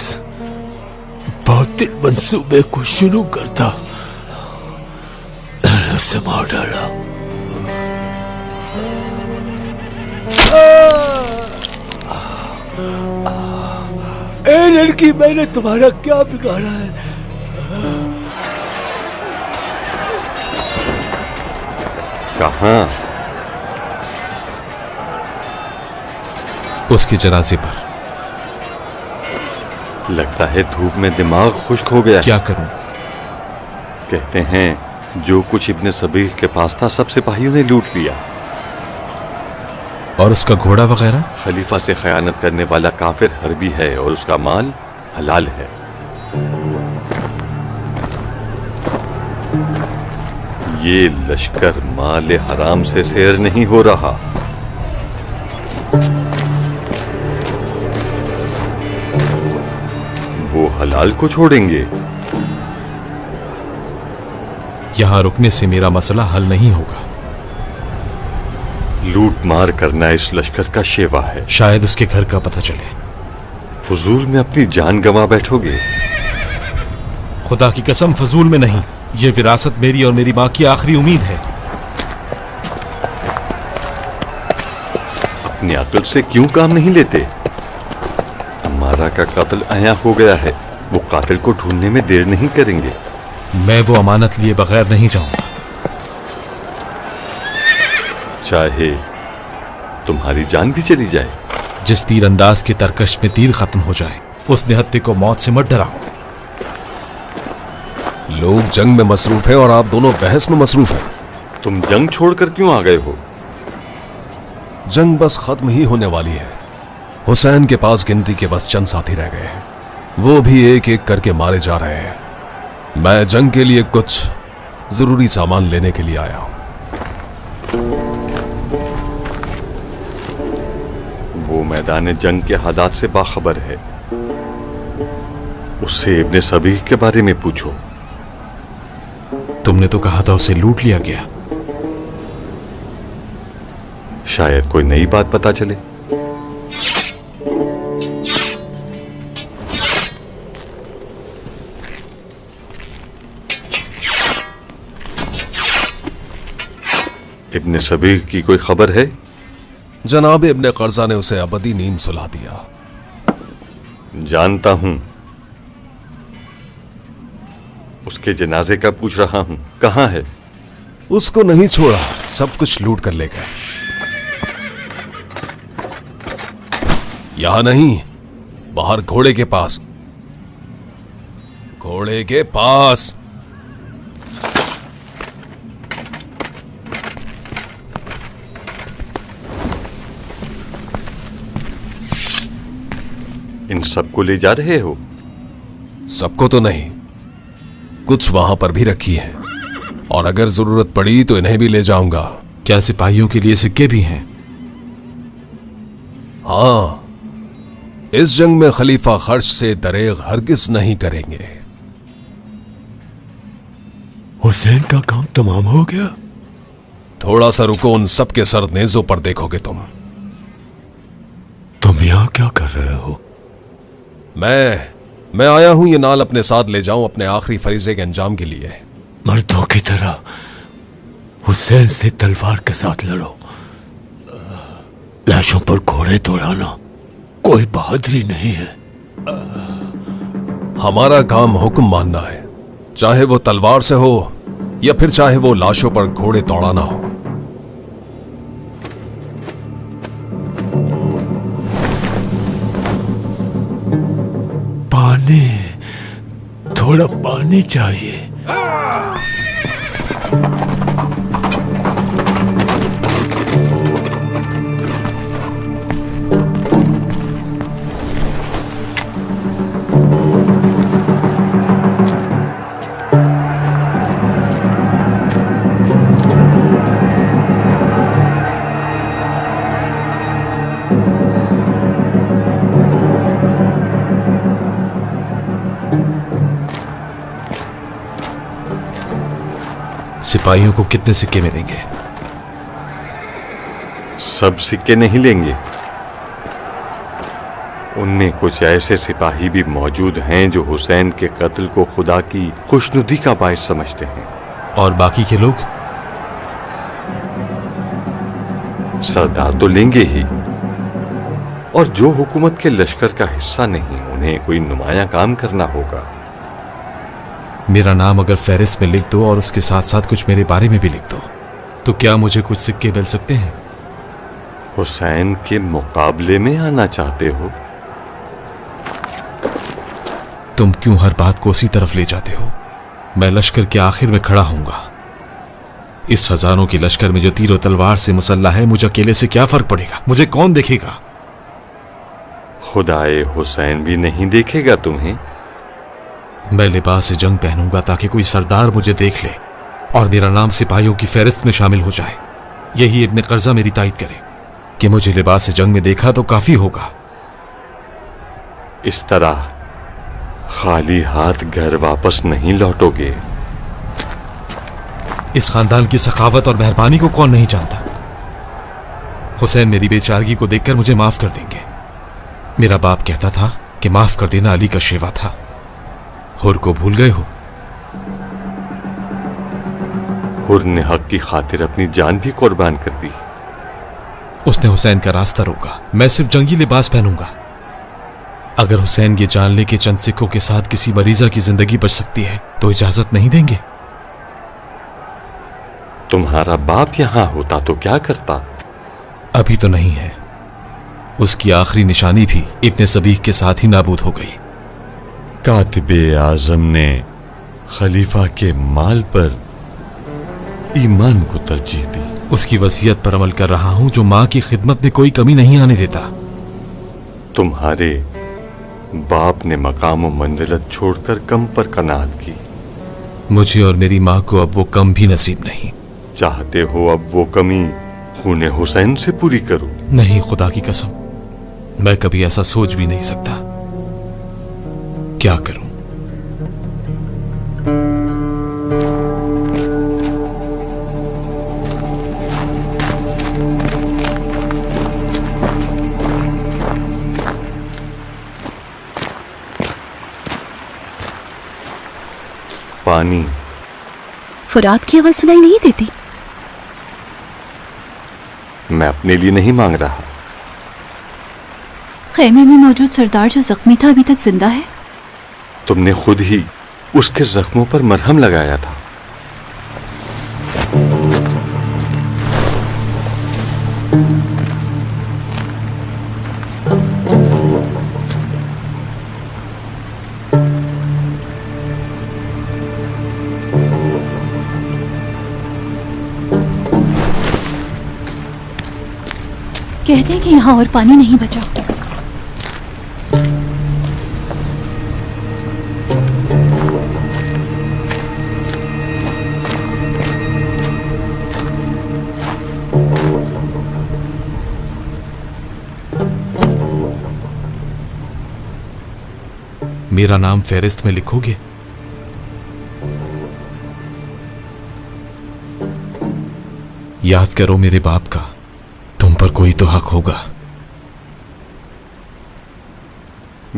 बातिल मंसूबे को शुरू करता, मैंने उसे मार डाला। ए लड़की, मैंने तुम्हारा क्या बिगाड़ा है? कहां? उसके जनाजे पर। लगता है धूप में दिमाग खुश्क हो गया। क्या करूं? कहते हैं जो कुछ इब्ने सबीक के पास था सब सिपाहियों ने लूट लिया। और उसका घोड़ा वगैरह? खलीफा से खयानत करने वाला काफिर हरबी है और उसका माल हलाल है। ये लश्कर माल हराम से सैर नहीं हो रहा। वो हलाल को छोड़ेंगे। यहां रुकने से मेरा मसला हल नहीं होगा। लूट मार करना इस लश्कर का शेवा है। शायद उसके घर का पता चले। फजूल में अपनी जान गंवा बैठोगे। खुदा की कसम, फजूल में नहीं। ये विरासत मेरी और मेरी मां की आखिरी उम्मीद है। अपनी अकल से क्यों काम नहीं लेते? हमारा का कातिल आया हो गया है। वो कातिल को ढूंढने में देर नहीं करेंगे। मैं वो अमानत लिए बगैर नहीं जाऊंगा। चाहे तुम्हारी जान भी चली जाए। जिस तीरंदाज के तरकश में तीर खत्म हो जाए उस निहत्ते को मौत से मत डराओ। लोग जंग में मसरूफ हैं और आप दोनों बहस में मसरूफ हैं। तुम जंग छोड़कर क्यों आ गए हो? जंग बस खत्म ही होने वाली है। हुसैन के पास गिनती के बस चंद साथी रह गए हैं। वो भी एक एक करके मारे जा रहे हैं। मैं जंग के लिए कुछ जरूरी सामान लेने के लिए आया हूं। वो मैदान जंग के हालात से बाखबर है। उससे इब्ने सबीक के बारे में पूछो। तुमने तो कहा था उसे लूट लिया गया। शायद कोई नई बात पता चले। इब्ने सबीक की कोई खबर है? जनाब इब्ने कर्जा ने उसे अबदी नींद सुला दिया। जानता हूं। उसके जनाजे का पूछ रहा हूं, कहां है? उसको नहीं छोड़ा, सब कुछ लूट कर ले गए। यहां नहीं, बाहर घोड़े के पास। घोड़े के पास। इन सबको ले जा रहे हो? सबको तो नहीं, कुछ वहां पर भी रखी है और अगर जरूरत पड़ी तो इन्हें भी ले जाऊंगा। क्या सिपाहियों के लिए सिक्के भी हैं? हाँ, इस जंग में खलीफा खर्च से दरेग हरगिज नहीं करेंगे। हुसैन का काम तमाम हो गया? थोड़ा सा रुको, उन सब के सर नेजों पर देखोगे तुम। तुम यहां क्या कर रहे हो? मैं आया हूं ये नाल अपने साथ ले जाऊं अपने आखिरी फरीजे के अंजाम के लिए। मर्दों की तरह हुसैन से तलवार के साथ लड़ो। लाशों पर घोड़े दौड़ाना कोई बहादुरी नहीं है। हमारा काम हुक्म मानना है, चाहे वो तलवार से हो या फिर चाहे वो लाशों पर घोड़े दौड़ाना हो। पानी, थोड़ा पानी चाहिए। सिपाहियों को कितने सिक्के मिलेंगे? सब सिक्के नहीं लेंगे। उनमें कुछ ऐसे सिपाही भी मौजूद हैं जो हुसैन के कत्ल को खुदा की खुशनुदी का बायस समझते हैं। और बाकी के लोग? सरदार तो लेंगे ही, और जो हुकूमत के लश्कर का हिस्सा नहीं, उन्हें कोई नुमाया काम करना होगा। मेरा नाम अगर फहरिस्त में लिख दो और उसके साथ साथ कुछ मेरे बारे में भी लिख दो, तो क्या मुझे कुछ सिक्के मिल सकते हैं? हुसैन के मुकाबले में आना चाहते हो? तुम क्यों हर बात को उसी तरफ ले जाते हो? मैं लश्कर के आखिर में खड़ा हूंगा। इस हजारों के लश्कर में जो तीर तलवार से मुसल्ला है, मुझे अकेले से क्या फर्क पड़ेगा? मुझे कौन देखेगा? खुदाए हुसैन भी नहीं देखेगा तुम्हें। मैं लिबास जंग पहनूंगा ताकि कोई सरदार मुझे देख ले और मेरा नाम सिपाहियों की फहरिस्त में शामिल हो जाए। यही इब्न कर्जा मेरी तायद करे कि मुझे लिबास जंग में देखा तो काफी होगा। इस तरह खाली हाथ घर वापस नहीं लौटोगे। इस खानदान की सखावत और मेहरबानी को कौन नहीं जानता? हुसैन मेरी बेचारगी को देखकर मुझे माफ कर देंगे। मेरा बाप कहता था कि माफ कर देना अली का शेवा था। हुर को भूल गए हो? हुर ने हक की खातिर अपनी जान भी कुर्बान कर दी। उसने हुसैन का रास्ता रोका। मैं सिर्फ जंगी लिबास पहनूंगा। अगर हुसैन ये जान ले कि चंद सिक्कों के साथ किसी मरीजा की जिंदगी बच सकती है तो इजाजत नहीं देंगे। तुम्हारा बाप यहां होता तो क्या करता? अभी तो नहीं है। उसकी आखिरी निशानी भी इब्ने सबीह के साथ ही नाबूद हो गई। कातिबे आजम ने खलीफा के माल पर ईमान को तरजीह दी। उसकी वसीयत पर अमल कर रहा हूं जो मां की खिदमत में कोई कमी नहीं आने देता। तुम्हारे बाप ने मकाम और मंजिलत छोड़कर कम पर कनात की। मुझे और मेरी मां को अब वो कम भी नसीब नहीं। चाहते हो अब वो कमी खूने हुसैन से पूरी करो? नहीं, खुदा की कसम, मैं कभी ऐसा सोच भी नहीं सकता। क्या करूं? पानी। फुरात की आवाज सुनाई नहीं देती। मैं अपने लिए नहीं मांग रहा। खेमे में मौजूद सरदार जो जख्मी था अभी तक जिंदा है? तुमने खुद ही उसके जख्मों पर मरहम लगाया था। कहते हैं कि यहाँ और पानी नहीं बचा। मेरा नाम फेरिस्त में लिखोगे? याद करो मेरे बाप का, तुम पर कोई तो हक होगा।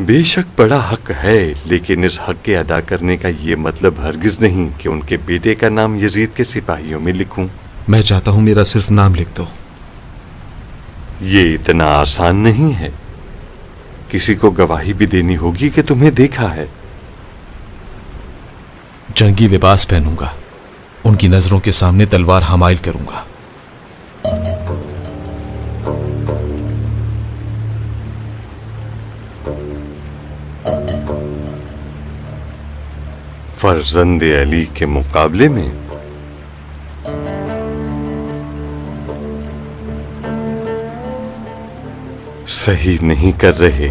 बेशक बड़ा हक है, लेकिन इस हक के अदा करने का ये मतलब हरगिज नहीं कि उनके बेटे का नाम यजीद के सिपाहियों में लिखूं। मैं चाहता हूं मेरा सिर्फ नाम लिख दो। ये इतना आसान नहीं है। किसी को गवाही भी देनी होगी कि तुम्हें देखा है। जंगी लिबास पहनूंगा, उनकी नजरों के सामने तलवार हमाइल करूंगा। फर्जंद अली के मुकाबले में सही नहीं कर रहे।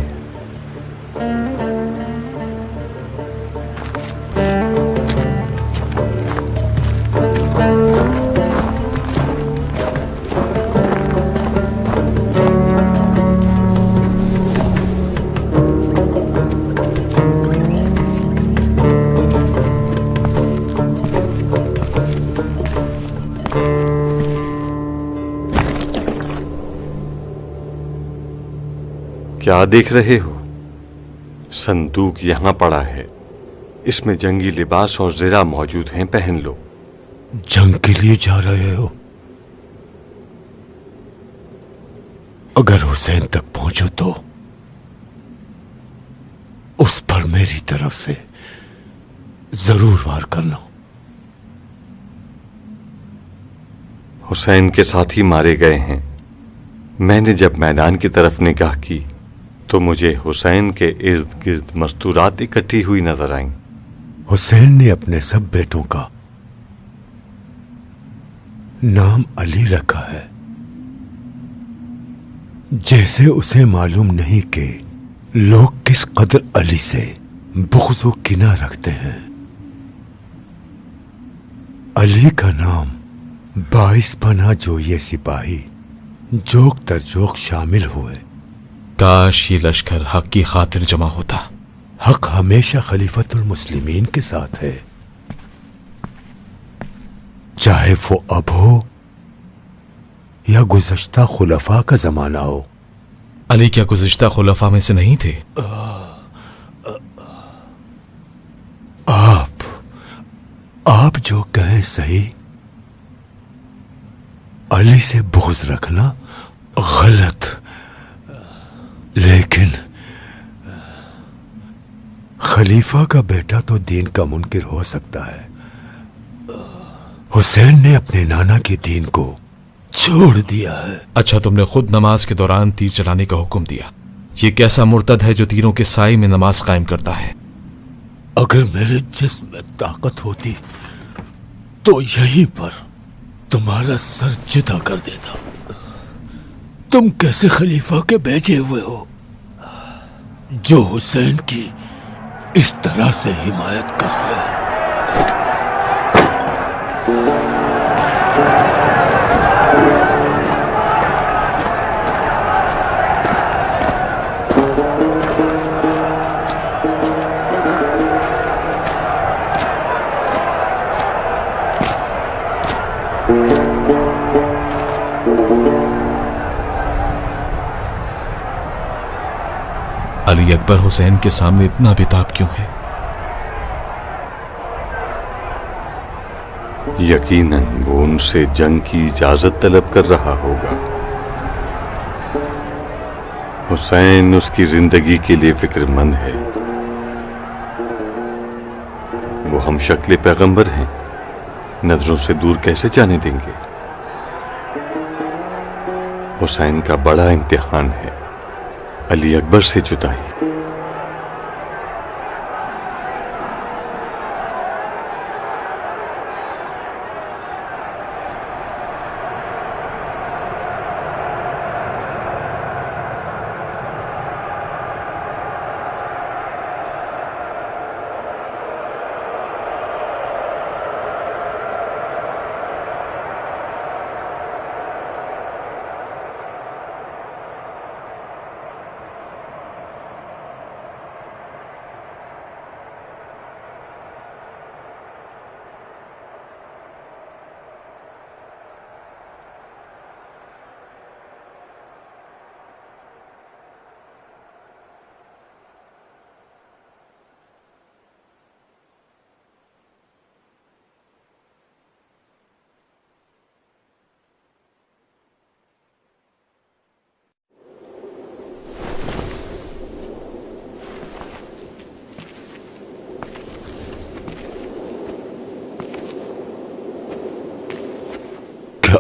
क्या देख रहे हो? संदूक यहां पड़ा है, इसमें जंगी लिबास और ज़रा मौजूद हैं, पहन लो। जंग के लिए जा रहे हो? अगर हुसैन तक पहुंचो तो उस पर मेरी तरफ से जरूर वार करना। हुसैन के साथी मारे गए हैं। मैंने जब मैदान की तरफ निगाह की तो मुझे हुसैन के इर्द गिर्द मस्तूरात इकट्ठी हुई नजर आईं। हुसैन ने अपने सब बेटों का नाम अली रखा है, जैसे उसे मालूम नहीं कि लोग किस कदर अली से बुग़्ज़ व किना रखते हैं। अली का नाम बाइस बना जो ये सिपाही जोक तर जोक शामिल हुए। काश ये लश्कर हक की खातिर जमा होता। हक हमेशा खलीफतुल मुस्लिमीन के साथ है, चाहे वो अब हो या गुज़श्ता खुलफा का जमाना हो। अली क्या गुज़श्ता खुलफा में से नहीं थे? आप जो कहें सही। अली से बुग़्ज़ रखना गलत, लेकिन खलीफा का बेटा तो दीन का मुनकिर हो सकता है। हुसैन ने अपने नाना के दीन को छोड़ दिया है। अच्छा, तुमने खुद नमाज के दौरान तीर चलाने का हुक्म दिया। ये कैसा मुर्तद है जो तीरों के साए में नमाज कायम करता है? अगर मेरे जिस्म में ताकत होती तो यहीं पर तुम्हारा सर जुदा कर देता। तुम कैसे खलीफा के भेजे हुए हो जो हुसैन की इस तरह से हिमायत कर रहे हो? अली अकबर हुसैन के सामने इतना बेताब क्यों है? यकीनन वो उनसे जंग की इजाजत तलब कर रहा होगा। हुसैन उसकी जिंदगी के लिए फिक्रमंद है। वो हम शक्ल पैगंबर हैं, नजरों से दूर कैसे जाने देंगे? हुसैन का बड़ा इम्तिहान है अली अकबर से जुदाई।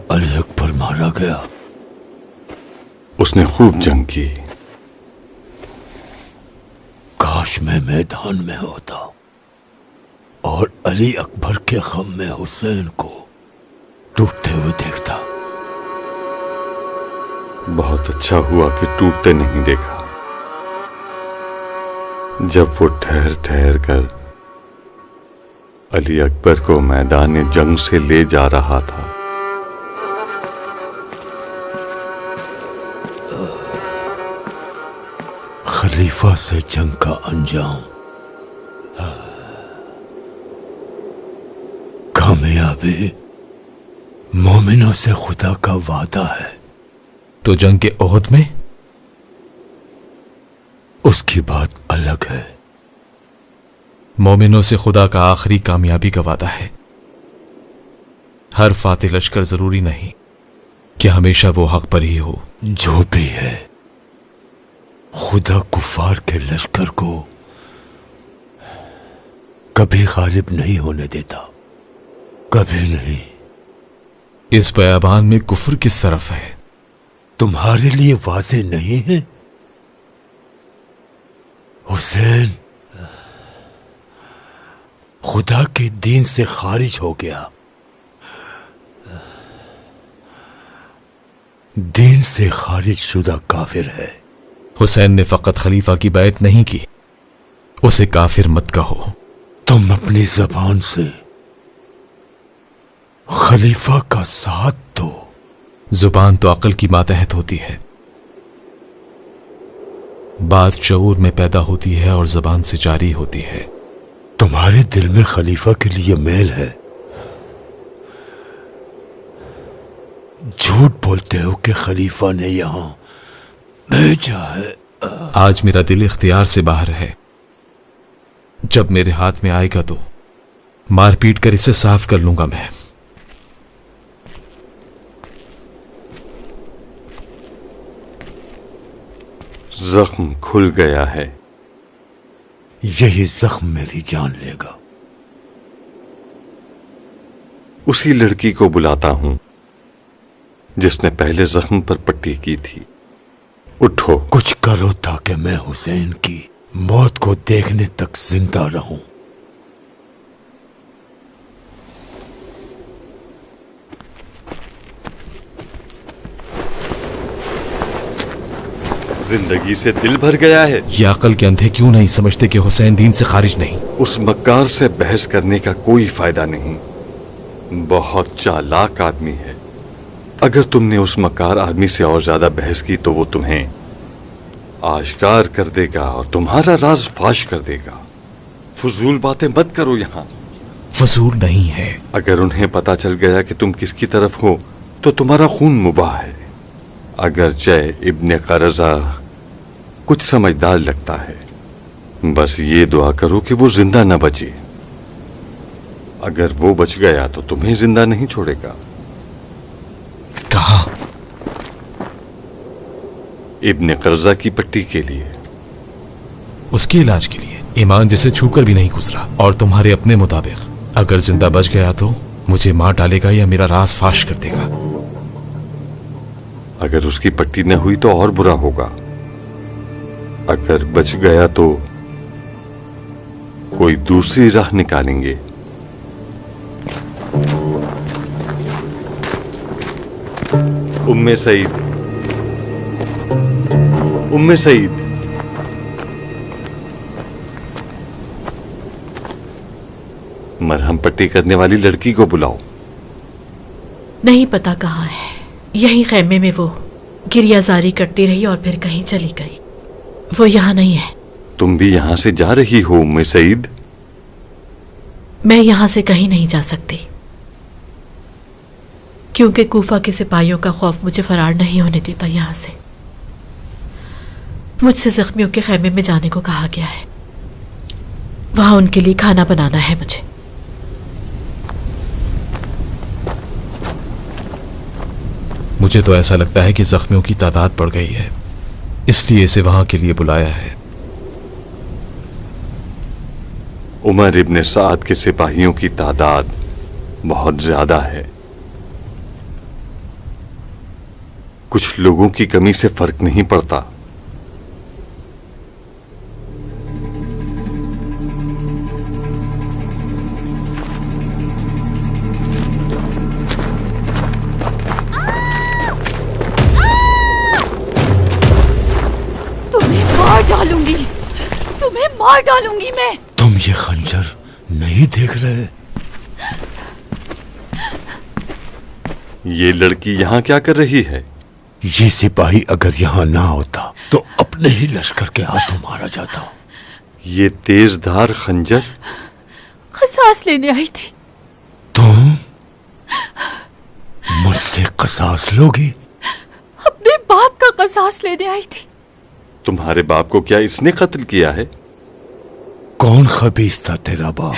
अली अकबर मारा गया। उसने खूब जंग की। काश मैं मैदान में होता और अली अकबर के गम में हुसैन को टूटते हुए देखता। बहुत अच्छा हुआ कि टूटते नहीं देखा। जब वो ठहर ठहर कर अली अकबर को मैदान जंग से ले जा रहा था, खलीफा से जंग का अंजाम कामयाबी मोमिनों से खुदा का वादा है। तो जंग के ओहद में उसकी बात अलग है। मोमिनों से खुदा का आखिरी कामयाबी का वादा है। हर फातिह लश्कर जरूरी नहीं कि हमेशा वो हक पर ही हो। जो भी है, खुदा कुफार के लश्कर को कभी गालिब नहीं होने देता, कभी नहीं। इस बयाबान में कुफ्र किस तरफ है? तुम्हारे लिए वाज़ेह नहीं है? हुसैन खुदा के दीन से खारिज हो गया, दीन से खारिज शुदा काफिर है। हुसैन ने फकत खलीफा की बैत नहीं की, उसे काफिर मत कहो। तुम अपनी जबान से खलीफा का साथ दो। जुबान तो अक्ल की मातहत होती है। बात शऊर में पैदा होती है और जबान से जारी होती है। तुम्हारे दिल में खलीफा के लिए मेल है। झूठ बोलते हो कि खलीफा ने यहां भेजा है। आज मेरा दिल इख्तियार से बाहर है। जब मेरे हाथ में आएगा तो मार पीट कर इसे साफ कर लूंगा मैं। जख्म खुल गया है। यही जख्म मेरी जान लेगा। उसी लड़की को बुलाता हूं जिसने पहले जख्म पर पट्टी की थी। उठो, कुछ करो ताकि मैं हुसैन की मौत को देखने तक जिंदा रहूं। जिंदगी से दिल भर गया है। ये अकल के अंधे क्यों नहीं समझते कि हुसैन दीन से खारिज नहीं? उस मक्कार से बहस करने का कोई फायदा नहीं। बहुत चालाक आदमी है। अगर तुमने उस मक्कार आदमी से और ज्यादा बहस की तो वो तुम्हें आश्कार कर देगा और तुम्हारा राज फाश कर देगा। फजूल बातें मत करो यहाँ। फजूल नहीं है। अगर उन्हें पता चल गया कि तुम किसकी तरफ हो तो तुम्हारा खून मुबाह है। अगर जय इब्ने करजा कुछ समझदार लगता है, बस ये दुआ करो कि वो जिंदा न बचे। अगर वो बच गया तो तुम्हें जिंदा नहीं छोड़ेगा। कहा? इब्ने करजा की पट्टी के लिए। उसके इलाज के लिए। ईमान जिसे छूकर भी नहीं गुजरा। और तुम्हारे अपने मुताबिक अगर जिंदा बच गया तो मुझे मार डालेगा या मेरा राज फाश कर देगा। अगर उसकी पट्टी न हुई तो और बुरा होगा। अगर बच गया तो कोई दूसरी राह निकालेंगे। उम्मे सईद, उम्मे सईद, मरहम पट्टी करने वाली लड़की को बुलाओ। नहीं पता कहाँ है। यही खैमे में वो गिरियाजारी करती रही और फिर कहीं चली गई। वो यहाँ नहीं है। तुम भी यहाँ से जा रही हो उम्मे सईद? मैं यहाँ से कहीं नहीं जा सकती, क्योंकि कूफा के सिपाहियों का खौफ मुझे फरार नहीं होने देता। यहाँ से मुझसे जख्मियों के खैमे में जाने को कहा गया है। वहां उनके लिए खाना बनाना है मुझे। मुझे तो ऐसा लगता है कि जख्मियों की तादाद बढ़ गई है, इसलिए इसे वहां के लिए बुलाया है। उमर इब्ने साद के सिपाहियों की तादाद बहुत ज्यादा है। कुछ लोगों की कमी से फर्क नहीं पड़ता। तुम्हें मार डालूंगी मैं। तुम ये खंजर नहीं देख रहे? ये लड़की यहाँ क्या कर रही है? ये सिपाही अगर यहाँ ना होता तो अपने ही लश्कर के हाथों मारा जाता। ये तेज धार खंजर कसास लेने आई थी। तुम मुझसे कसास लोगी? अपने बाप का कसास लेने आई थी। तुम्हारे बाप को क्या इसने कत्ल किया है? कौन खबीस था तेरा बाप?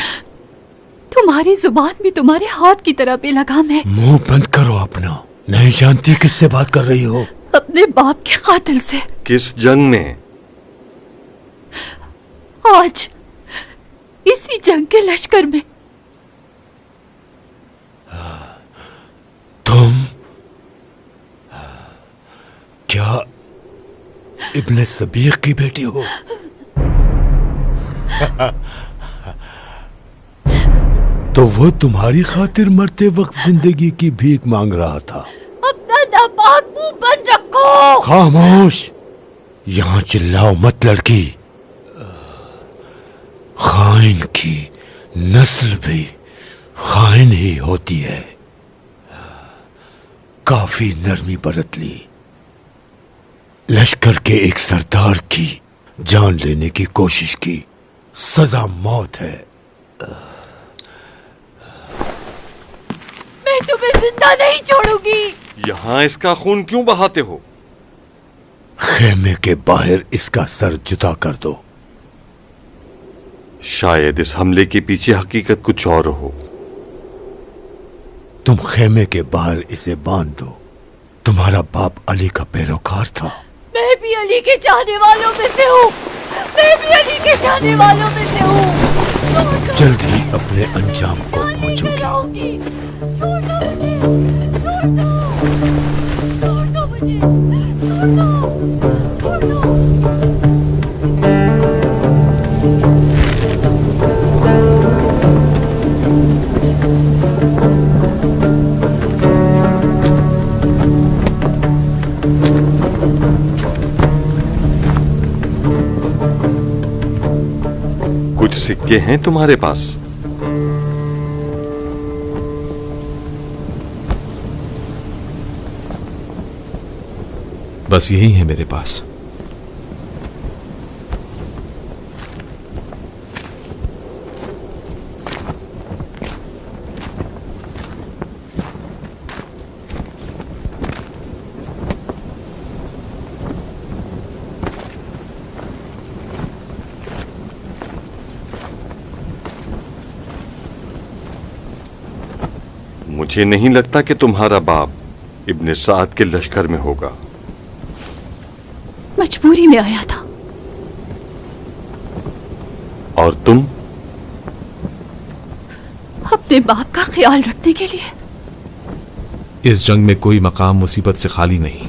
तुम्हारी जुबान भी तुम्हारे हाथ की तरह बेलगाम है। मुंह बंद करो अपना। नहीं जानती किससे बात कर रही हो? अपने बाप के कातिल से। किस जंग में? आज इसी जंग के लश्कर में। तुम क्या इब्ने सबीक की बेटी हो? तो वो तुम्हारी खातिर मरते वक्त जिंदगी की भीख मांग रहा था। अपना नापाक मुंह बंद रखो। खामोश। यहां चिल्लाओ मत लड़की। खाइन की नस्ल भी खाइन ही होती है। काफी नरमी बरत ली। लश्कर के एक सरदार की जान लेने की कोशिश की, सजा मौत है। मैं तुम्हें जिंदा नहीं छोड़ूंगी। यहाँ इसका खून क्यों बहाते हो? खेमे के बाहर इसका सर जुदा कर दो। शायद इस हमले के पीछे हकीकत कुछ और हो। तुम खेमे के बाहर इसे बांध दो। तुम्हारा बाप अली का पैरोकार था। मैं भी अली के चाहने वालों में से हूँ। मैं भी अली के चाहने वालों में से हूँ। जल्द ही अपने अंजाम को पहुंचोगी। छोड़ दो मुझे, छोड़ दो, छोड़ दो मुझे, छोड़ दो, छोड़ दो। कुछ सिक्के हैं तुम्हारे पास? बस यही है मेरे पास। मुझे नहीं लगता कि तुम्हारा बाप इब्ने साद के लश्कर में होगा। मजबूरी में आया था। और तुम? अपने बाप का ख्याल रखने के लिए। इस जंग में कोई मकाम मुसीबत से खाली नहीं।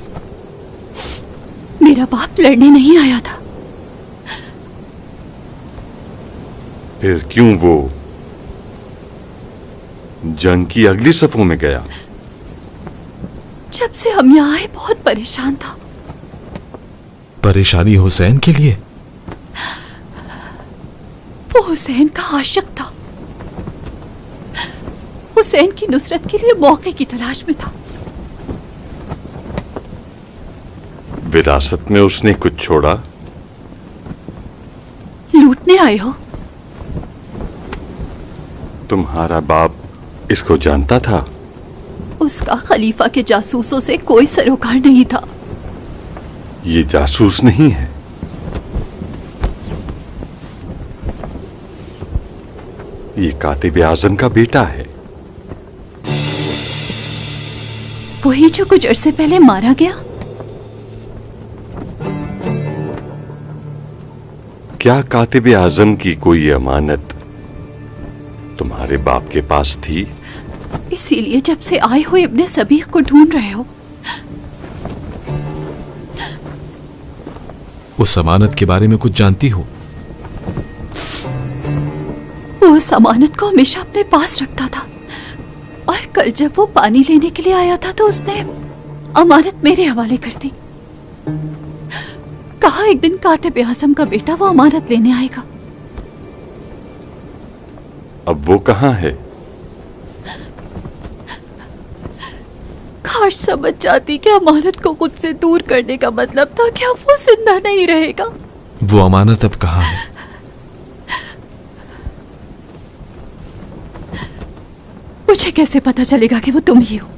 मेरा बाप लड़ने नहीं आया था। फिर क्यों वो जंग की अगली सफों में गया? जब से हम यहाँ आए बहुत परेशान था। परेशानी हुसैन के लिए? वो हुसैन का आशिक था। हुसैन की नुसरत के लिए मौके की तलाश में था। विरासत में उसने कुछ छोड़ा? लूटने आए हो? तुम्हारा बाप इसको जानता था? उसका खलीफा के जासूसों से कोई सरोकार नहीं था। ये जासूस नहीं है। ये कातिब आजम का बेटा है। वही जो कुछ अरसे पहले मारा गया। क्या कातिब आजम की कोई अमानत तुम्हारे बाप के पास थी? इसीलिए जब से आए हुए अपने सबीक को ढूंढ रहे हो। उस अमानत के बारे में कुछ जानती हो? वो उस अमानत को हमेशा अपने पास रखता था, और कल जब वो पानी लेने के लिए आया था तो उसने अमानत मेरे हवाले कर दी। कहा एक दिन कातिब आज़म का बेटा वो अमानत लेने आएगा। अब वो कहाँ है? काश समझ जाती कि अमानत को खुद से दूर करने का मतलब था कि अब वो जिंदा नहीं रहेगा। वो अमानत अब कहाँ है? मुझे कैसे पता चलेगा कि वो तुम ही हो?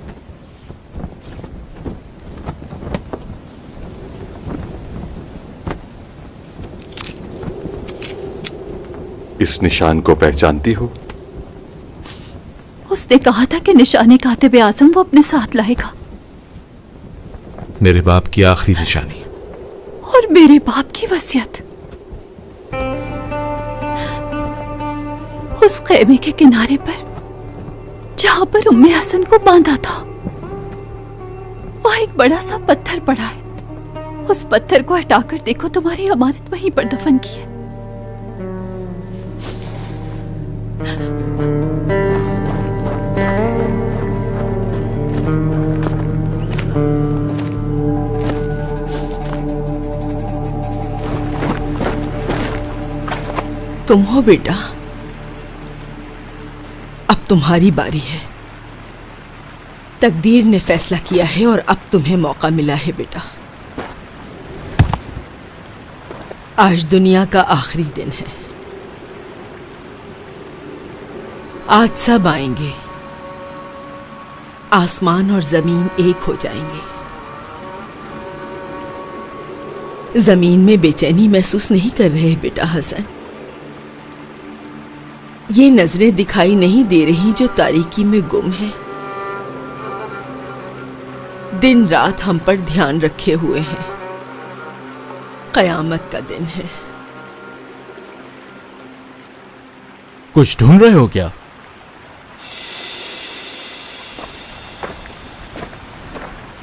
इस निशान को पहचानती हो? उसने कहा था कि निशाने कातिब आज़म वो अपने साथ लाएगा। मेरे बाप की आखिरी निशानी और मेरे बाप की वसीयत। उस खेमे के किनारे पर जहां पर उम्मे हसन को बांधा था, वहां एक बड़ा सा पत्थर पड़ा है। उस पत्थर को हटाकर देखो, तुम्हारी अमानत वहीं पर दफन की है। तुम हो बेटा, अब तुम्हारी बारी है। तकदीर ने फैसला किया है और अब तुम्हें मौका मिला है बेटा। आज दुनिया का आखिरी दिन है। आज सब आएंगे, आसमान और जमीन एक हो जाएंगे। जमीन में बेचैनी महसूस नहीं कर रहे बेटा हसन? ये नजरें दिखाई नहीं दे रही जो तारीकी में गुम है? दिन रात हम पर ध्यान रखे हुए हैं। कयामत का दिन है। कुछ ढूंढ रहे हो क्या?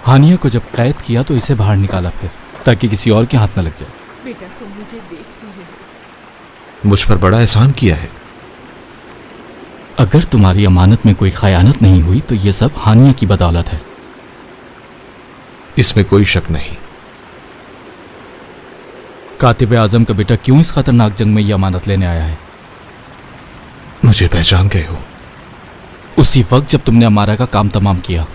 हानिया को जब कैद किया तो इसे बाहर निकाला फिर, ताकि किसी और के हाथ न लग जाए। बेटा तुम मुझे देख रहे हो? मुझ पर बड़ा एहसान किया है। अगर तुम्हारी अमानत में कोई खयानत नहीं हुई तो ये सब हानिया की बदौलत है। इसमें कोई शक नहीं। कातिब आजम का बेटा क्यों इस खतरनाक जंग में ये अमानत लेने आया है? मुझे पहचान गए हो? उसी वक्त जब तुमने अमारा का काम तमाम किया।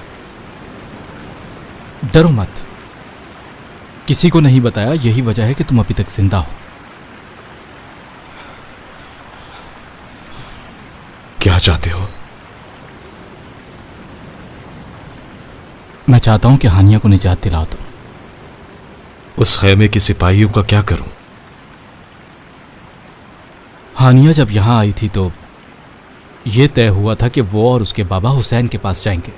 डरो मत, किसी को नहीं बताया, यही वजह है कि तुम अभी तक जिंदा हो। क्या चाहते हो? मैं चाहता हूं कि हानिया को निजात दिलाओ तुम। उस खेमे के सिपाहियों का क्या करूं? हानिया जब यहां आई थी तो यह तय हुआ था कि वो और उसके बाबा हुसैन के पास जाएंगे।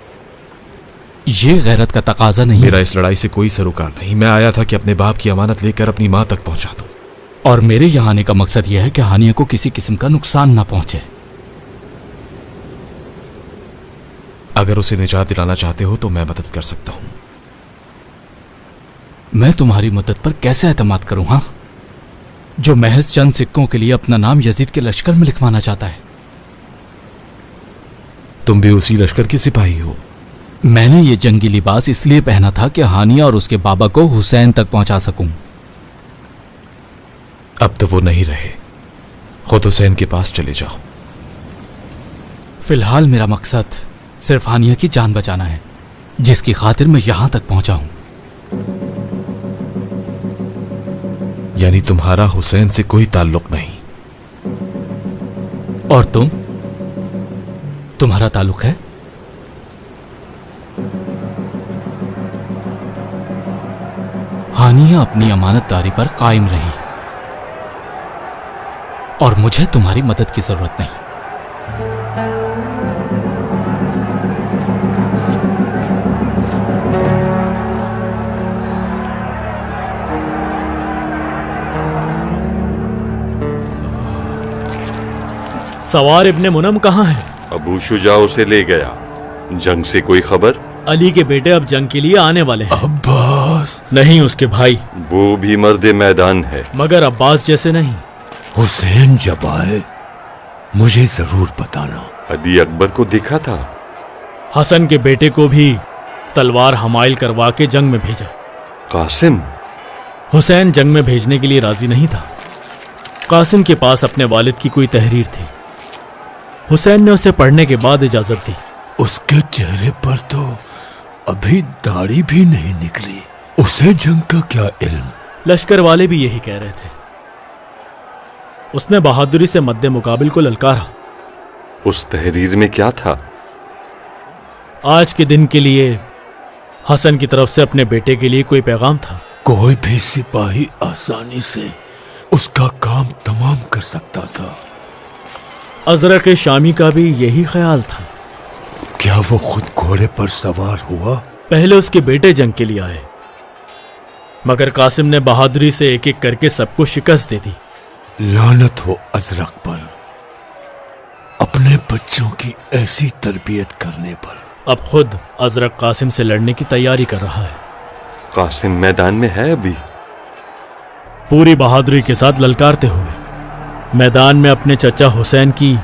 ये गैरत का तकाजा नहीं। मेरा इस लड़ाई से कोई सरोकार नहीं। मैं आया था कि अपने बाप की अमानत लेकर अपनी मां तक पहुंचा दूं। और मेरे यहां आने का मकसद यह है कि हानिया को किसी किस्म का नुकसान ना पहुंचे। अगर उसे निजात दिलाना चाहते हो तो मैं मदद कर सकता हूं। मैं तुम्हारी मदद पर कैसे एतमाद करूं? हां, जो महज चंद सिक्कों के लिए अपना नाम यजीद के लश्कर में लिखवाना चाहता है। तुम भी उसी लश्कर के सिपाही हो? मैंने ये जंगी लिबास इसलिए पहना था कि हानिया और उसके बाबा को हुसैन तक पहुंचा सकूं। अब तो वो नहीं रहे। खुद हुसैन के पास चले जाओ। फिलहाल मेरा मकसद सिर्फ हानिया की जान बचाना है, जिसकी खातिर मैं यहां तक पहुंचा हूं। यानी तुम्हारा हुसैन से कोई ताल्लुक नहीं? और तुम्हारा ताल्लुक है? हानिया अपनी अमानतदारी पर कायम रही और मुझे तुम्हारी मदद की जरूरत नहीं। सवार इब्ने मुनम कहाँ है? अबू शुजा उसे ले गया। जंग से कोई खबर? अली के बेटे अब जंग के लिए आने वाले हैं। अब्बास عباس? नहीं, उसके भाई। वो भी मर्द मैदान है, मगर अब्बास जैसे नहीं। हुसैन जब आए मुझे जरूर बताना। अली अकबर को दिखा था। हसन के बेटे को भी तलवार हमाइल करवा के जंग में भेजा। कासिम? हुसैन जंग में भेजने के लिए राजी नहीं था। कासिम के पास अपने वालिद की कोई तहरीर थी। हुसैन ने उसे पढ़ने के बाद इजाजत दी। उसके चेहरे पर तो अभी दाढ़ी भी नहीं निकली, उसे जंग का क्या इल्म? लश्कर वाले भी यही कह रहे थे। उसने बहादुरी से मद्दे मुकाबिल को ललकारा। उस तहरीर में क्या था? आज के दिन के लिए हसन की तरफ से अपने बेटे के लिए कोई पैगाम था। कोई भी सिपाही आसानी से उसका काम तमाम कर सकता था। अजरक शामी का भी यही ख्याल था। क्या वो खुद घोड़े पर सवार हुआ? पहले उसके बेटे जंग के लिए आए, मगर कासिम ने बहादुरी से एक एक करके सबको शिकस्त दे दी। लानत हो अजरक पर, अपने बच्चों की ऐसी तरबियत करने पर। अब खुद अजरक कासिम से लड़ने की तैयारी कर रहा है। कासिम मैदान में है अभी? पूरी बहादुरी के साथ ललकारते हुए मैदान में अपने चचा हुसैन की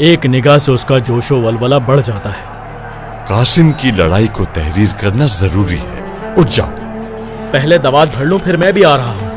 एक निगाह से उसका जोशो वलवला बढ़ जाता है। कासिम की लड़ाई को तहरीर करना जरूरी है। उठ जाओ। पहले दवात भर लूं, फिर मैं भी आ रहा हूं।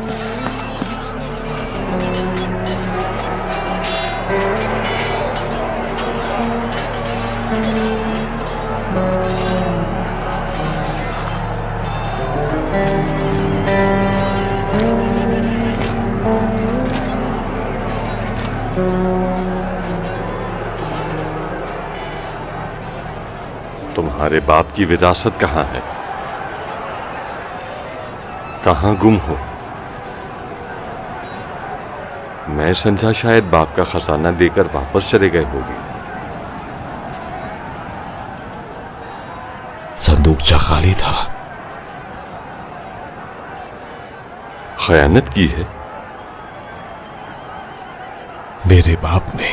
तुम्हारे बाप की विरासत कहाँ है? कहाँ गुम हो? मैं समझा शायद बाप का खजाना लेकर वापस चले गए होगी। संदूकचा खाली था। खयानत की है? मेरे बाप ने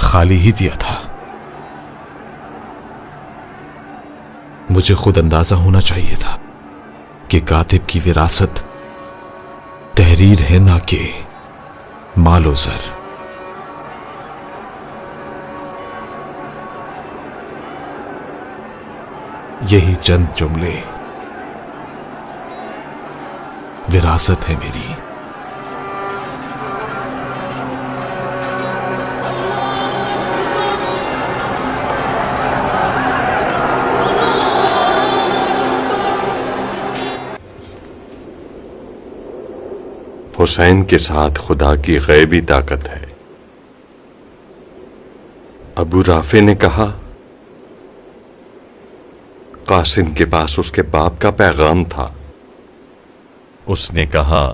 खाली ही दिया था। मुझे खुद अंदाजा होना चाहिए था कि कातिब की विरासत तहरीर है, ना कि मालो ज़र। यही चंद जुमले विरासत है मेरी। हुसैन के साथ खुदा की गैबी ताकत है। अबू राफे ने कहा कासिम के पास उसके बाप का पैगाम था। उसने कहा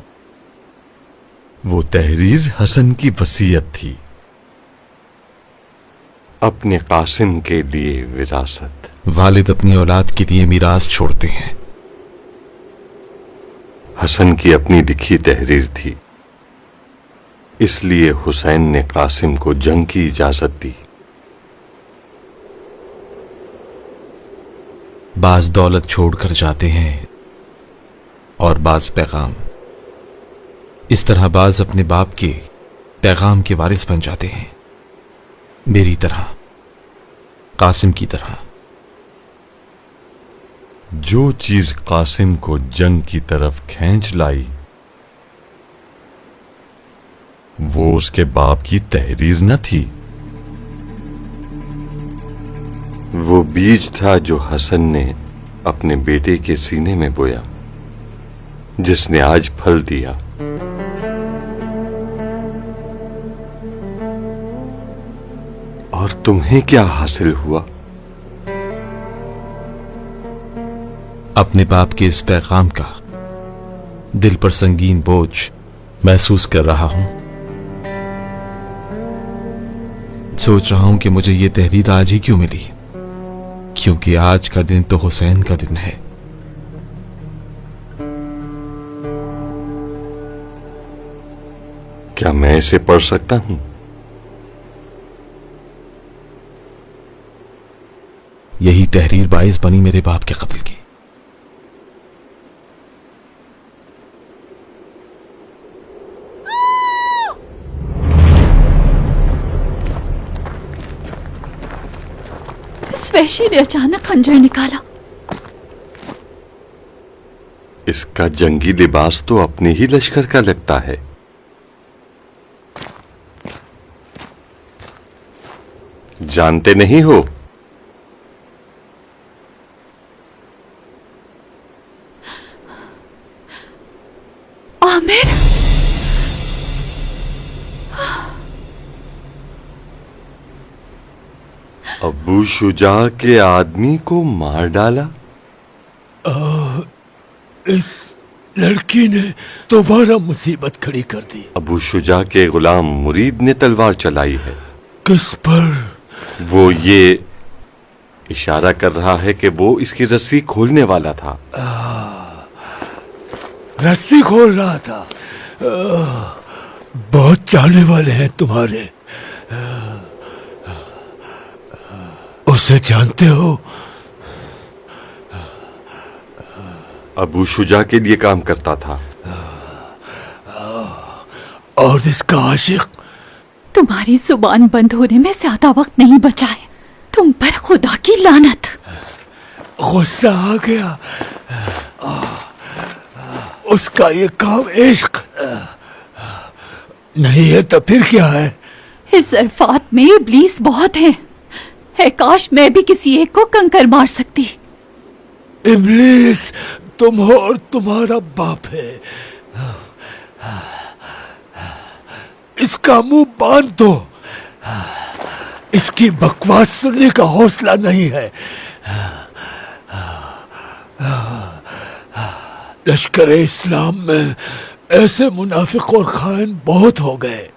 वो तहरीर हसन की वसीयत थी। अपने कासिम के लिए विरासत। वालिद अपनी औलाद के लिए मीरास छोड़ते हैं। हसन की अपनी लिखी तहरीर थी, इसलिए हुसैन ने कासिम को जंग की इजाजत दी। बाज दौलत छोड़कर जाते हैं और बाज पैगाम। इस तरह बाज अपने बाप के पैगाम के वारिस बन जाते हैं, मेरी तरह, कासिम की तरह। जो चीज कासिम को जंग की तरफ खींच लाई वो उसके बाप की तहरीर न थी। वो बीज था जो हसन ने अपने बेटे के सीने में बोया, जिसने आज फल दिया। और तुम्हें क्या हासिल हुआ? अपने बाप के इस पैगाम का दिल पर संगीन बोझ महसूस कर रहा हूं। सोच रहा हूं कि मुझे ये तहरीर आज ही क्यों मिली, क्योंकि आज का दिन तो हुसैन का दिन है। क्या मैं इसे पढ़ सकता हूं? यही तहरीर बाइस बनी मेरे बाप के कत्ल की। वैशी ने अचानक खंजर निकाला। इसका जंगी लिबास तो अपने ही लश्कर का लगता है। जानते नहीं हो? आमिर, अबू शुजा के आदमी को मार डाला? इस लड़की ने दोबारा मुसीबत खड़ी कर दी। अबू शुजा के गुलाम मुरीद ने तलवार चलाई है। किस पर? वो ये इशारा कर रहा है कि वो इसकी रस्सी खोलने वाला था। रस्सी खोल रहा था। बहुत चाहने वाले हैं तुम्हारे। उसे जानते हो? अबू शुजा के लिए काम करता था। और इसका आशिक? तुम्हारी जुबान बंद होने में ज्यादा वक्त नहीं बचा है। तुम पर खुदा की लानत। गुस्सा आ गया। उसका ये काम इश्क नहीं है तो फिर क्या है? इस अरफात में इब्लीस बहुत है काश मैं भी किसी एक को कंकर मार सकती। इब्लीस तुम हो और तुम्हारा बाप है। इसका मुंह बांध दो। इसकी बकवास सुनने का हौसला नहीं है। लश्कर इस्लाम में ऐसे मुनाफिक और खाइन बहुत हो गए।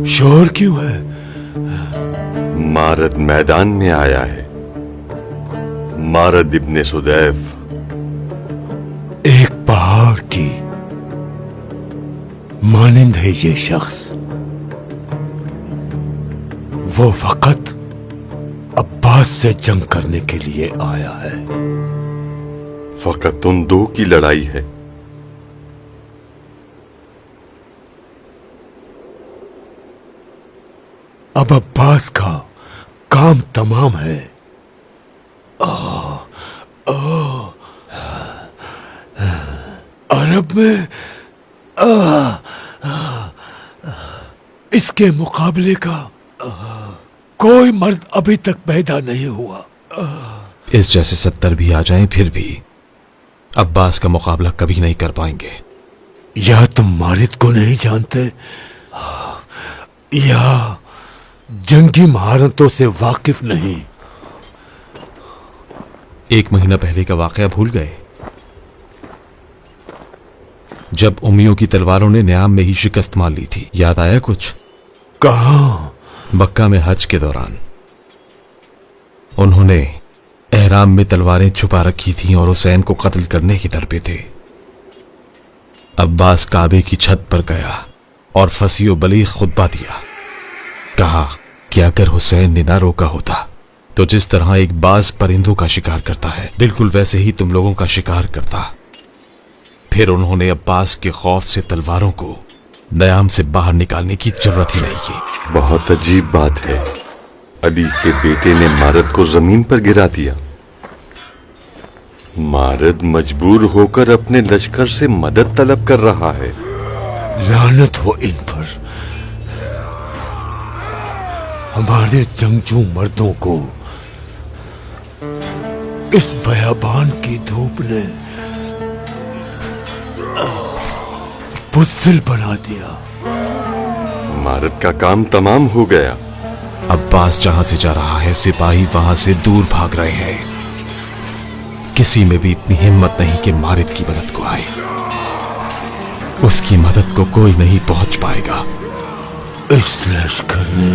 शोर क्यों है? मारद मैदान में आया है। मारद इब्ने सुदैफ। एक पहाड़ की मानिंद है ये शख्स। वो फकत अब्बास से जंग करने के लिए आया है। फकत उन दो की लड़ाई है। अब अब्बास का काम तमाम है। अरब में इसके मुकाबले का कोई मर्द अभी तक पैदा नहीं हुआ। इस जैसे 70 भी आ जाएं फिर भी अब्बास का मुकाबला कभी नहीं कर पाएंगे। या तुम मारिद को नहीं जानते या जंगी महारतों से वाकिफ नहीं। 1 महीना पहले का वाकया भूल गए जब उम्मियों की तलवारों ने न्याम में ही शिकस्त मान ली थी? याद आया कुछ? कहाँ? मक्का में हज के दौरान उन्होंने एहराम में तलवारें छुपा रखी थीं और हुसैन को कत्ल करने की दर पे थे। अब्बास काबे की छत पर गया और फसीओ बलीग खुतबा दिया। कहा कि अगर हुसैन ने ना रोका होता तो जिस तरह एक बाज परिंदों का शिकार करता है बिल्कुल वैसे ही तुम लोगों का शिकार करता। फिर उन्होंने अब्बास के खौफ से तलवारों को न्याम से बाहर निकालने की जरूरत ही नहीं की। बहुत अजीब बात है। अली के बेटे ने मारद को जमीन पर गिरा दिया। मारद मजबूर होकर अपने लश्कर से मदद तलब कर रहा है। लानत हो इन पर। हमारे जंगजू मर्दों को इस बयाबान की धूप ने बुज़दिल बना दिया। मारद का काम तमाम हो गया। अब्बास जहां से जा रहा है सिपाही वहां से दूर भाग रहे हैं। किसी में भी इतनी हिम्मत नहीं कि मारिद की मदद को आए। उसकी मदद को कोई नहीं पहुंच पाएगा। इस लश्कर ने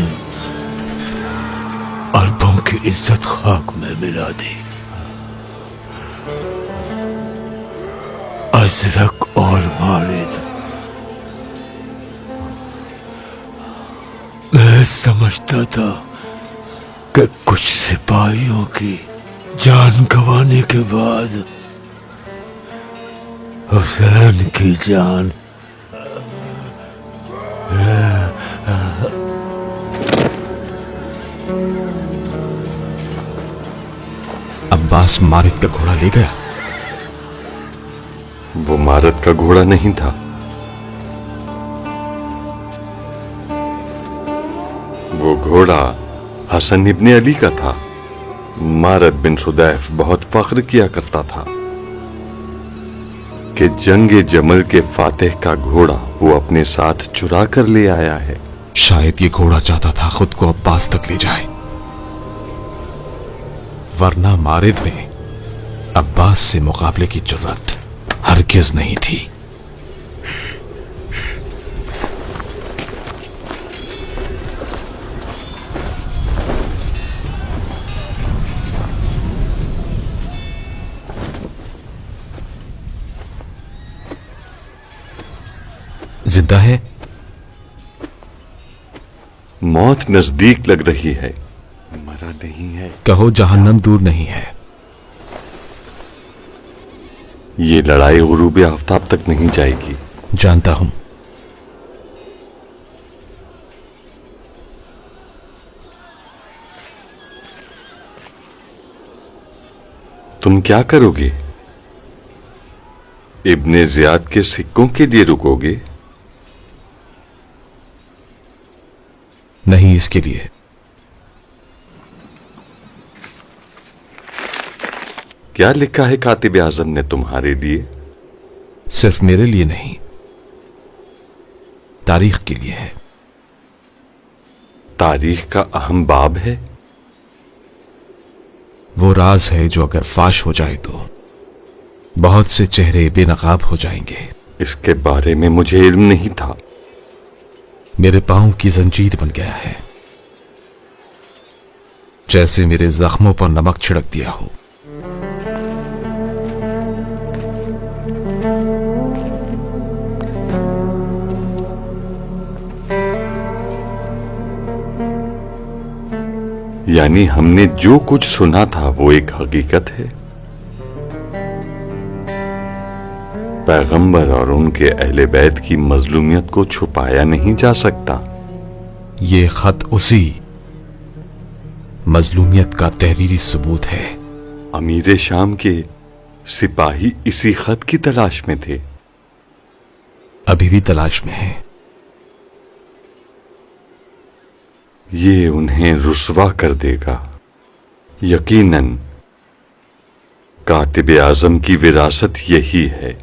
अरबों की इज्जत खाक में मिला दी। अजरक और मारिद, मैं समझता था कि कुछ सिपाहियों की जान गंवाने के बाद हुसैन की जान अब्बास मारिद का घोड़ा ले गया? वो मारद का घोड़ा नहीं था, वो घोड़ा हसन इब्ने अली का था। मारद बिन सुदैफ बहुत फख्र किया करता था कि जंगे जमल के फातेह का घोड़ा वो अपने साथ चुरा कर ले आया है। शायद ये घोड़ा चाहता था खुद को अब्बास तक ले जाए, वरना मारिद में अब्बास से मुकाबले की जुर्रत हरगिज नहीं थी। जिंदा है? मौत नजदीक लग रही है, मरा नहीं है। कहो जहन्नम दूर नहीं है। ये लड़ाई गुरूब आफ्ताब तक नहीं जाएगी। जानता हूं। तुम क्या करोगे? इब्ने ज़ियाद के सिक्कों के लिए रुकोगे? नहीं, इसके लिए। क्या लिखा है कातिब आजम ने तुम्हारे लिए? सिर्फ मेरे लिए नहीं, तारीख के लिए है। तारीख का अहम बाब है। वो राज है जो अगर फाश हो जाए तो बहुत से चेहरे बेनकाब हो जाएंगे। इसके बारे में मुझे इल्म नहीं था। मेरे पांव की जंजीर बन गया है, जैसे मेरे जख्मों पर नमक छिड़क दिया हो। यानी हमने जो कुछ सुना था वो एक हकीकत है। पैगंबर और उनके अहले बैत की मजलूमियत को छुपाया नहीं जा सकता। ये खत उसी मजलूमियत का तहरीरी सबूत है। अमीर शाम के सिपाही इसी खत की तलाश में थे। अभी भी तलाश में हैं। ये उन्हें रुस्वा कर देगा। यकीनन कातिब आजम की विरासत यही है।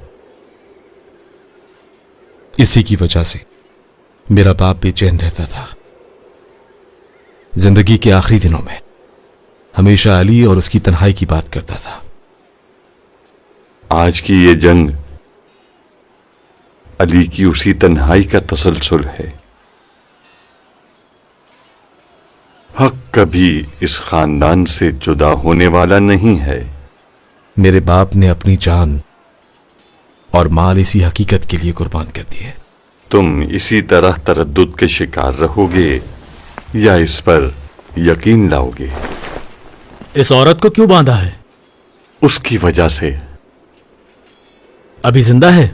इसी की वजह से मेरा बाप बेचैन रहता था। जिंदगी के आखिरी दिनों में हमेशा अली और उसकी तन्हाई की बात करता था। आज की ये जंग अली की उसी तन्हाई का तसलसल है। हक कभी इस खानदान से जुदा होने वाला नहीं है। मेरे बाप ने अपनी जान और माल इसी हकीकत के लिए कुर्बान कर दिए। तुम इसी तरह तरद्दुद के शिकार रहोगे या इस पर यकीन लाओगे? इस औरत को क्यों बांधा है? उसकी वजह से। अभी जिंदा है?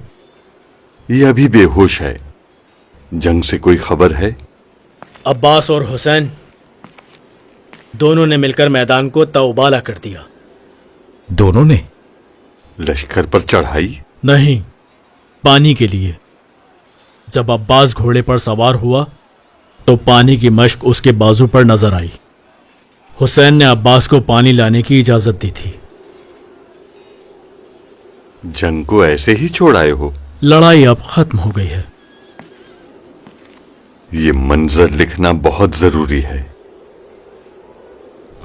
ये अभी बेहोश है। जंग से कोई खबर है? अब्बास और हुसैन दोनों ने मिलकर मैदान को तौबाला कर दिया। दोनों ने? लश्कर पर चढ़ाई? नहीं, पानी के लिए। जब अब्बास घोड़े पर सवार हुआ तो पानी की मश्क उसके बाजू पर नजर आई। हुसैन ने अब्बास को पानी लाने की इजाजत दी थी। जंग को ऐसे ही छोड़ आए हो? लड़ाई अब खत्म हो गई है। ये मंजर लिखना बहुत जरूरी है।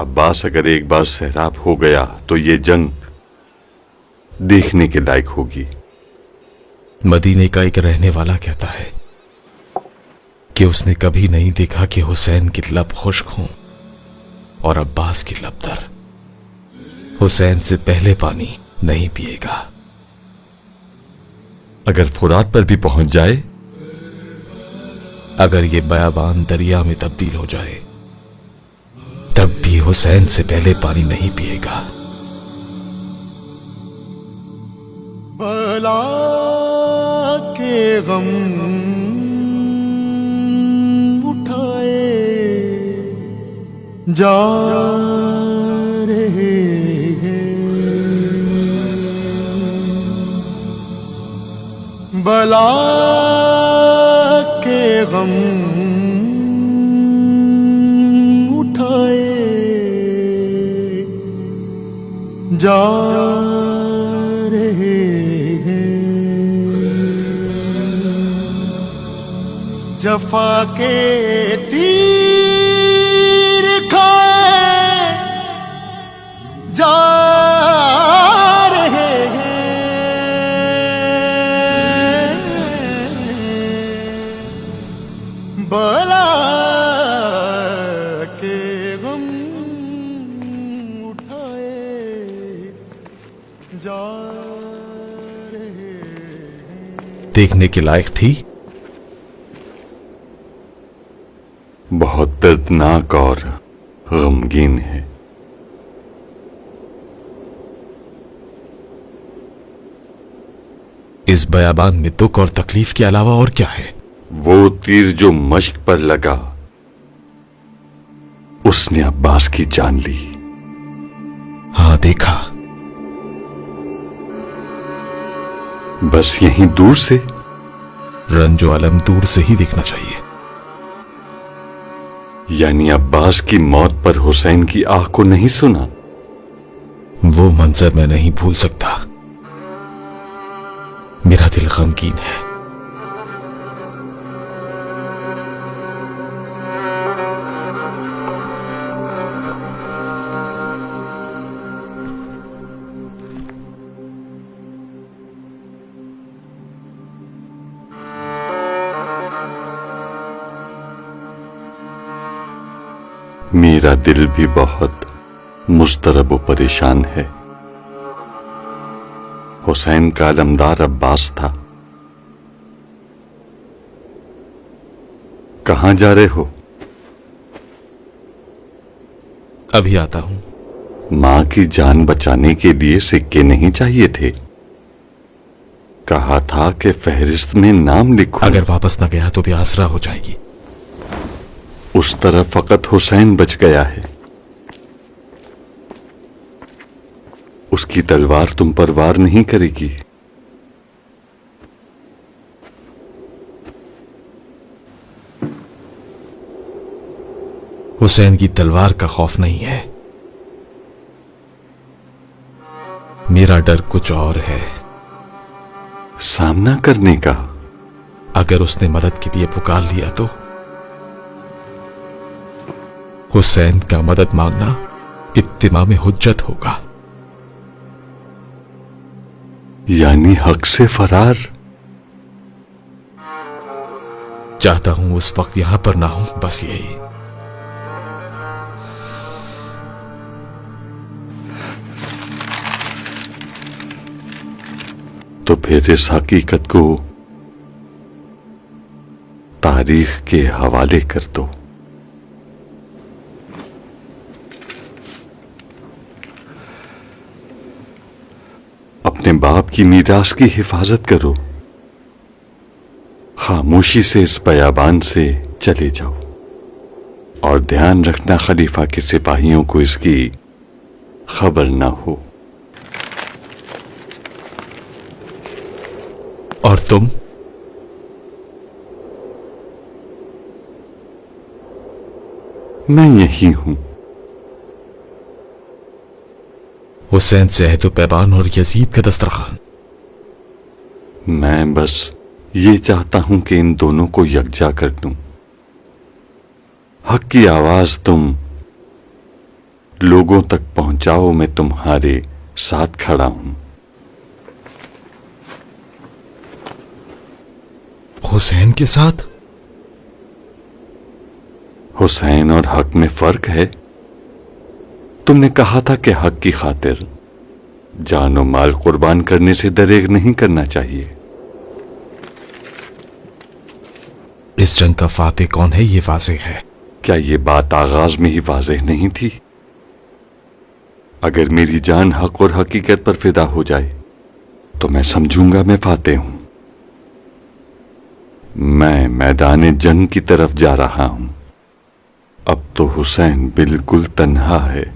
अब्बास अगर एक बार सैराब हो गया तो ये जंग देखने के लायक होगी। मदीने का एक रहने वाला कहता है कि उसने कभी नहीं देखा कि हुसैन की लब खुश्क हों और अब्बास की लब तर। हुसैन से पहले पानी नहीं पिएगा। अगर फुरात पर भी पहुंच जाए? अगर ये बयाबान दरिया में तब्दील हो जाए तब भी हुसैन से पहले पानी नहीं पिएगा। बला के गम उठाए जा रहे हैं, बला के गम उठाए जा रहे हैं, जफा के तीर खाए जा रहे हैं, बला के गम उठाए जा रहे हैं। देखने के लायक थी। बहुत दर्दनाक और गमगीन है। इस बयाबान में दुख और तकलीफ के अलावा और क्या है? वो तीर जो मश्क पर लगा उसने अब्बास की जान ली। हाँ देखा। बस यहीं दूर से? रंजो अलम दूर से ही देखना चाहिए। यानी अब्बास की मौत पर हुसैन की आह को नहीं सुना? वो मंजर मैं नहीं भूल सकता। मेरा दिल गमगीन है। मेरा दिल भी बहुत मुस्तरब व परेशान है। हुसैन का अलमदार अब्बास था। कहां जा रहे हो? अभी आता हूं। मां की जान बचाने के लिए सिक्के नहीं चाहिए थे? कहा था कि फहरिस्त में नाम लिखो। अगर वापस न गया तो भी आसरा हो जाएगी। उस तरफ फकत हुसैन बच गया है। उसकी तलवार तुम पर वार नहीं करेगी। हुसैन की तलवार का खौफ नहीं है। मेरा डर कुछ और है। सामना करने का? अगर उसने मदद के लिए पुकार लिया तो? हुसैन का मदद मांगना इत्तिमाम हुज्जत होगा। यानी हक से फरार? चाहता हूं उस वक्त यहां पर ना हूं, बस यही। तो फिर इस हकीकत को तारीख के हवाले कर दो। अपने बाप की मीरास की हिफाजत करो। खामोशी से इस बयाबान से चले जाओ और ध्यान रखना खलीफा के सिपाहियों को इसकी खबर ना हो। और तुम? मैं यही हूं। हुसैन से अहद पैबान और यजीद का दस्तरखान। मैं बस ये चाहता हूं कि इन दोनों को यकजा कर दूं। हक की आवाज तुम लोगों तक पहुंचाओ, मैं तुम्हारे साथ खड़ा हूं। हुसैन के साथ? हुसैन और हक में फर्क है। तुमने कहा था कि हक की खातिर जान और माल कुर्बान करने से दरेग नहीं करना चाहिए। इस जंग का फातेह कौन है ये वाज़ेह है। क्या ये बात आगाज में ही वाज़ेह नहीं थी? अगर मेरी जान हक और हकीकत पर फिदा हो जाए तो मैं समझूंगा मैं फातेह हूं। मैं मैदान जंग की तरफ जा रहा हूं। अब तो हुसैन बिल्कुल तन्हा है।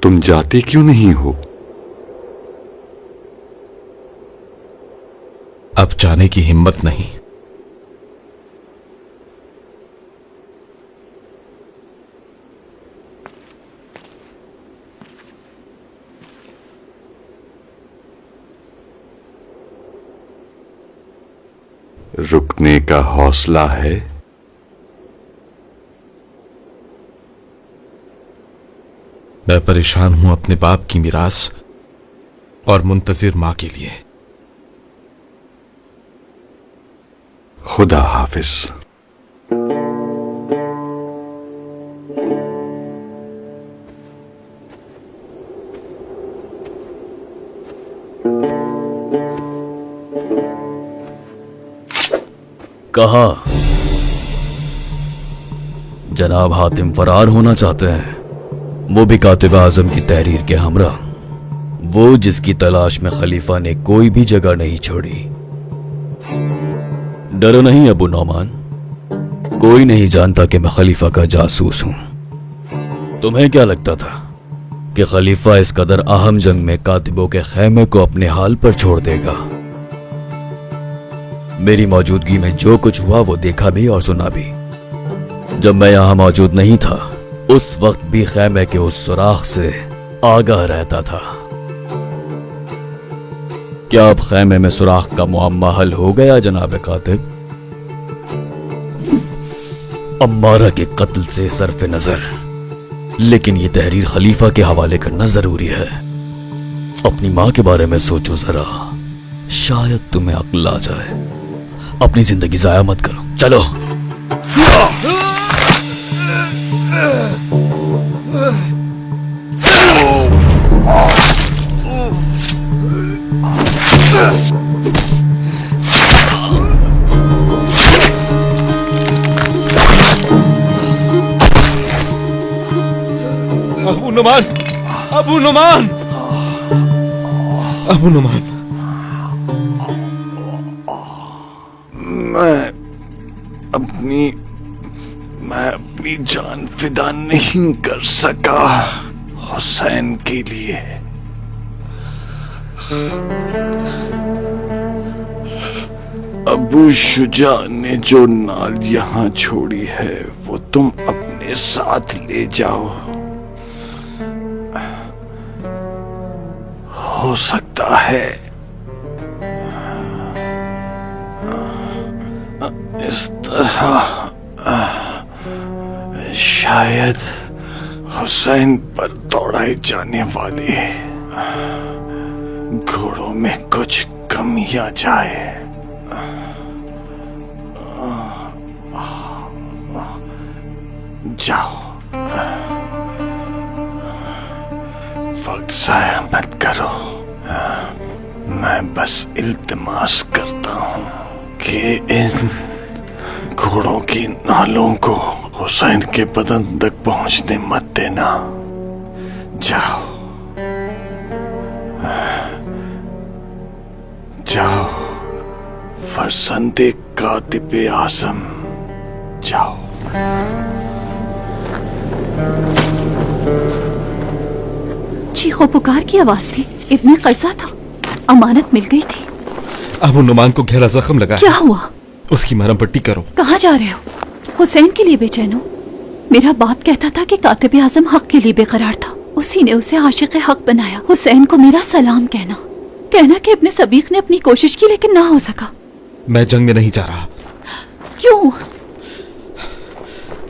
तुम जाते क्यों नहीं हो? अब जाने की हिम्मत नहीं। रुकने का हौसला है? मैं परेशान हूं अपने बाप की मिरास और मुंतजिर मां के लिए। खुदा हाफिज। कहा जनाब हातिम फरार होना चाहते हैं, वो भी कातिब आजम की तहरीर के हमरा, वो जिसकी तलाश में खलीफा ने कोई भी जगह नहीं छोड़ी। डरो नहीं अबू नौमान, कोई नहीं जानता कि मैं खलीफा का जासूस हूं। तुम्हें क्या लगता था कि खलीफा इस कदर अहम जंग में कातिबों के खैमे को अपने हाल पर छोड़ देगा? मेरी मौजूदगी में जो कुछ हुआ वो देखा भी और सुना भी। जब मैं यहां मौजूद नहीं था उस वक्त भी खैमे के उस सुराख से आगाह रहता था। क्या अब खैमे में सुराख का मुअम्मा हल हो गया जनाब कातिब? अम्मारा के कत्ल से सरफ नजर, लेकिन ये तहरीर खलीफा के हवाले करना जरूरी है। अपनी मां के बारे में सोचो जरा, शायद तुम्हें अक्ल आ जाए। अपनी जिंदगी जाया मत करो, चलो। अबू नुमान, अबू नुमान, अबू नुमान। मैं अपनी जान फिदा नहीं कर सका हुसैन के लिए। अबू शुजा ने जो नाल यहां छोड़ी है वो तुम अपने साथ ले जाओ। हो सकता है इस तरह शायद हुसैन पर दौड़ाई जाने वाली घोड़ों में कुछ कमी आ जाए। जाओ, वक्त जाया मत करो। मैं बस इल्तिमास करता हूं कि इन घोड़ों की नालों को हुसैन के बदन तक पहुंचने मत देना। जाओ, जाओ फरजंदे कातिबे आज़म, जाओ। चीखो पुकार की आवाज थी। इब्ने कर्जा था, अमानत मिल गई थी। अबू नुमान को गहरा जख्म लगा। क्या हुआ? उसकी मरहम पट्टी करो। कहाँ जा रहे हो? हुसैन के लिए बेचैन हो? मेरा बाप कहता था कि कातिब आजम हक के लिए बेकरार था, उसी ने उसे आशिक हक बनाया। हुसैन को मेरा सलाम कहना कि इब्ने सबीक ने अपनी कोशिश की लेकिन ना हो सका। मैं जंग में नहीं जा रहा। क्यों?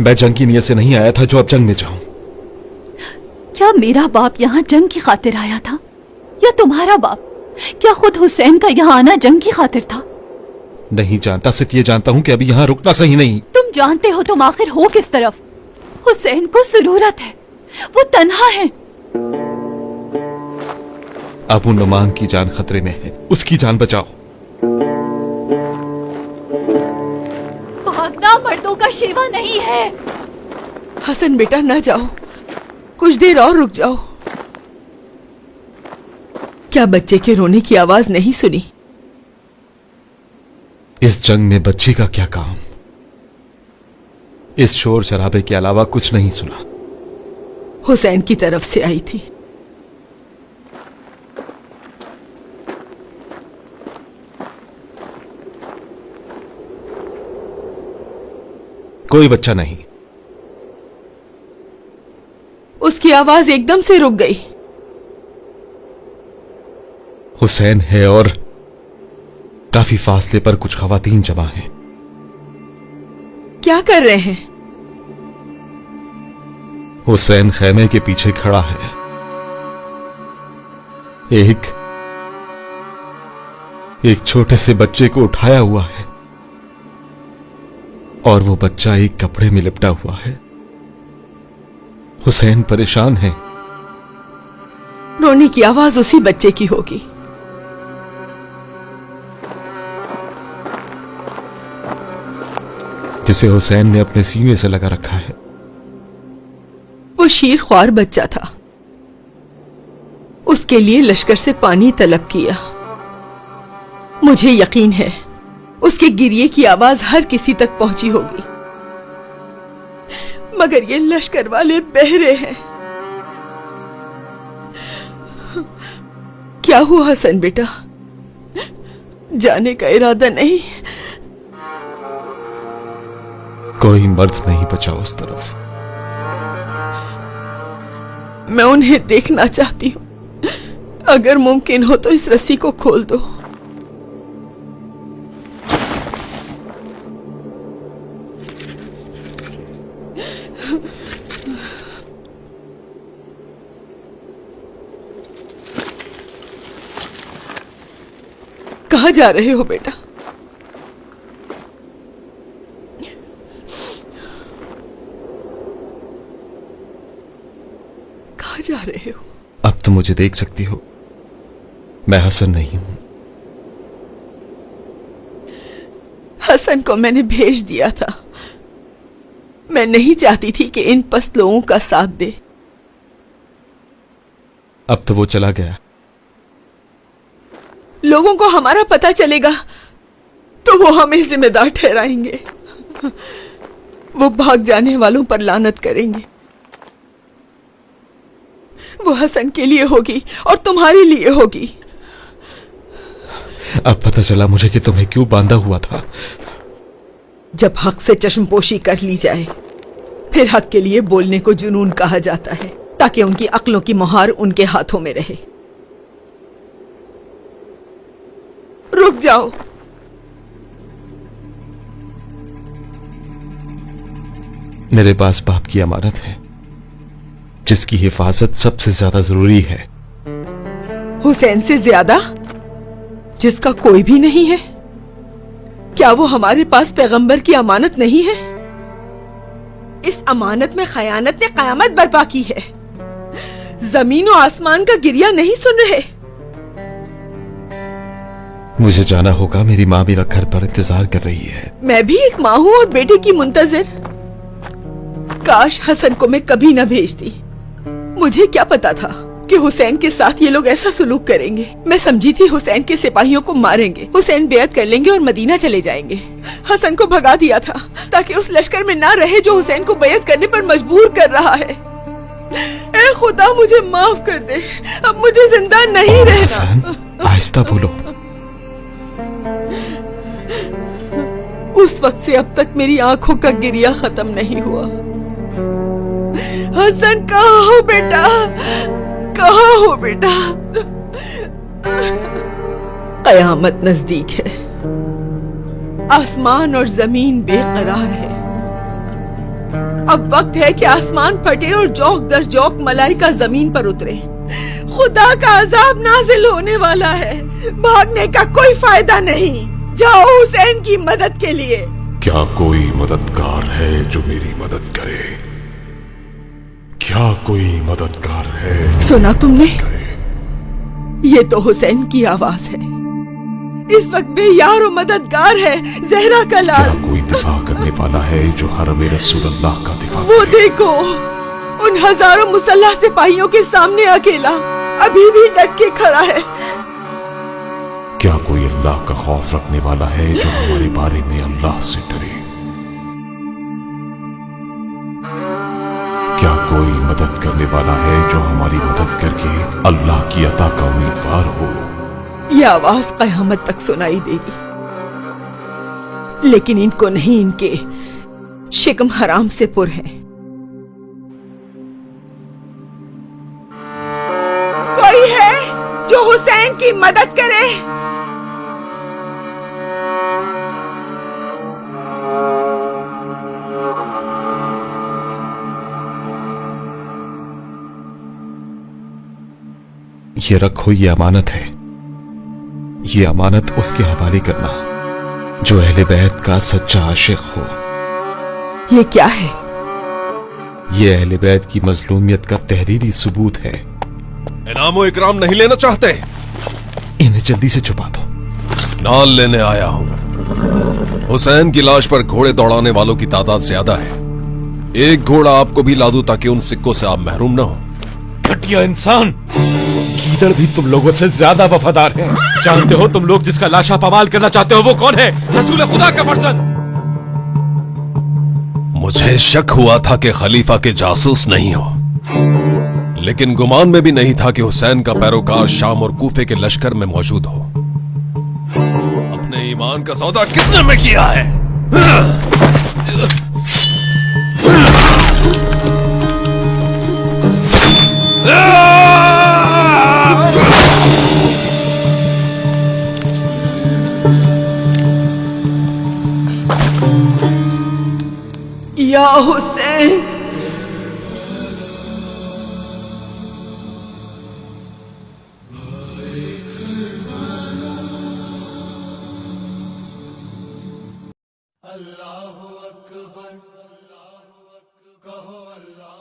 मैं जंग की नीयत से नहीं आया था जो अब जंग में जाऊं। क्या मेरा बाप यहाँ जंग की खातिर आया था या तुम्हारा बाप? क्या खुद हुसैन का यहाँ आना जंग की खातिर था? नहीं जानता, सिर्फ ये जानता हूं कि अभी यहाँ रुकना सही नहीं। तुम जानते हो तुम आखिर हो किस तरफ? हुसैन को जरूरत है, वो तन्हा है। अबू नुमान की जान खतरे में है, उसकी जान बचाओ। भागना मर्दों का शेवा नहीं है। हसन बेटा ना जाओ, कुछ देर और रुक जाओ। क्या बच्चे के रोने की आवाज नहीं सुनी? इस जंग में बच्ची का क्या काम? इस शोर शराबे के अलावा कुछ नहीं सुना। हुसैन की तरफ से आई थी। कोई बच्चा नहीं। उसकी आवाज एकदम से रुक गई। हुसैन है और काफी फासले पर कुछ खवातीन जमा हैं। क्या कर रहे हैं? हुसैन खैमे के पीछे खड़ा है। एक छोटे से बच्चे को उठाया हुआ है और वो बच्चा एक कपड़े में लिपटा हुआ है। हुसैन परेशान है। रोने की आवाज उसी बच्चे की होगी। जिसे हुसैन ने अपने सीने से लगा रखा है। वो शीर ख्वार बच्चा था। उसके लिए लश्कर से पानी तलब किया। मुझे यकीन है उसके गिरिए की आवाज हर किसी तक पहुंची होगी, मगर ये लश्कर वाले बहरे हैं। क्या हुआ हसन बेटा? जाने का इरादा नहीं? कोई मर्द नहीं बचा उस तरफ। मैं उन्हें देखना चाहती हूं। अगर मुमकिन हो तो इस रस्सी को खोल दो। कहाँ जा रहे हो बेटा? कहाँ जा रहे हो? अब तो मुझे देख सकती हो, मैं हसन नहीं हूं। हसन को मैंने भेज दिया था। मैं नहीं चाहती थी कि इन पस्त लोगों का साथ दे। अब तो वो चला गया। लोगों को हमारा पता चलेगा तो वो हमें जिम्मेदार ठहराएंगे। वो भाग जाने वालों पर लानत करेंगे। वो हसन के लिए होगी और तुम्हारे लिए होगी। अब पता चला मुझे कि तुम्हें क्यों बांधा हुआ था। जब हक से चश्मपोशी कर ली जाए, फिर हक के लिए बोलने को जुनून कहा जाता है, ताकि उनकी अक्लों की मुहार उनके हाथों में रहे। रुक जाओ। मेरे पास बाप की अमानत है, जिसकी हिफाजत सबसे ज्यादा जरूरी है। हुसैन से ज्यादा? जिसका कोई भी नहीं है? क्या वो हमारे पास पैगंबर की अमानत नहीं है? इस अमानत में खयानत ने कयामत बर्पा की है। जमीन और आसमान का गिरिया नहीं सुन रहे? मुझे जाना होगा, मेरी माँ मेरा घर पर इंतजार कर रही है। मैं भी एक माँ हूँ और बेटे की मुंतजिर। काश हसन को मैं कभी न भेजती। मुझे क्या पता था कि हुसैन के साथ ये लोग ऐसा सुलूक करेंगे। मैं समझी थी हुसैन के सिपाहियों को मारेंगे, हुसैन बेअत कर लेंगे और मदीना चले जाएंगे। हसन को भगा दिया था ताकि उस लश्कर में ना रहे जो हुसैन को बेअत करने पर मजबूर कर रहा है। ऐ खुदा मुझे माफ कर दे, अब मुझे जिंदा नहीं रहना। हसन, आहिस्ता बोलो। उस वक्त से अब तक मेरी आंखों का गिरिया खत्म नहीं हुआ। हसन कहाँ हो बेटा? कहाँ हो बेटा? कयामत नजदीक है। आसमान और जमीन बेकरार है। अब वक्त है कि आसमान फटे और जौक दर जौक मलाइका जमीन पर उतरे। खुदा का अजाब नाजिल होने वाला है। भागने का कोई फायदा नहीं। जाओ हुसैन की मदद के लिए। क्या कोई मददगार है जो मेरी मदद करे? क्या कोई मददगार है? सुना तुमने? ये तो हुसैन की आवाज है। इस वक्त बेयार और मददगार है जहरा का लाल। क्या कोई दिफा करने वाला है जो हरम रसूलुल्लाह का दिफा वो देखो, उन हजारों मुसल्लह सिपाहियों के सामने अकेला अभी भी डट के खड़ा है। क्या कोई अल्लाह का खौफ रखने वाला है जो हमारे बारे में अल्लाह से डरे? क्या कोई मदद करने वाला है जो हमारी मदद करके अल्लाह की अता का उम्मीदवार हो? ये आवाज कयामत तक सुनाई देगी, लेकिन इनको नहीं, इनके शिकम हराम से पुर है। कोई है जो हुसैन की मदद करे? ये रखो, ये अमानत है। ये अमानत उसके हवाले करना जो अहले बैत का सच्चा आशिक हो। ये क्या है? ये अहले बैत की मजलूमियत का तहरीरी सबूत है। इनाम इकराम नहीं लेना चाहते? इन्हें जल्दी से छुपा दो। नाल लेने आया हूं। हुसैन की लाश पर घोड़े दौड़ाने वालों की तादाद ज्यादा है। एक घोड़ा आपको भी ला दूं ताकि उन सिक्कों से आप महरूम ना हो। घटिया इंसान, गीदड़ भी तुम लोगों से ज्यादा वफादार है। जानते हो तुम लोग जिसका लाशा पमाल करना चाहते हो वो कौन है? रसूल खुदा का फर्जंद। मुझे शक हुआ था कि खलीफा के जासूस नहीं हो, लेकिन गुमान में भी नहीं था कि हुसैन का पैरोकार शाम और कूफे के लश्कर में मौजूद हो। अपने ईमान का सौदा कितने में किया है? या हुसैन, अल्लाहु अकबर, कहो अल्लाह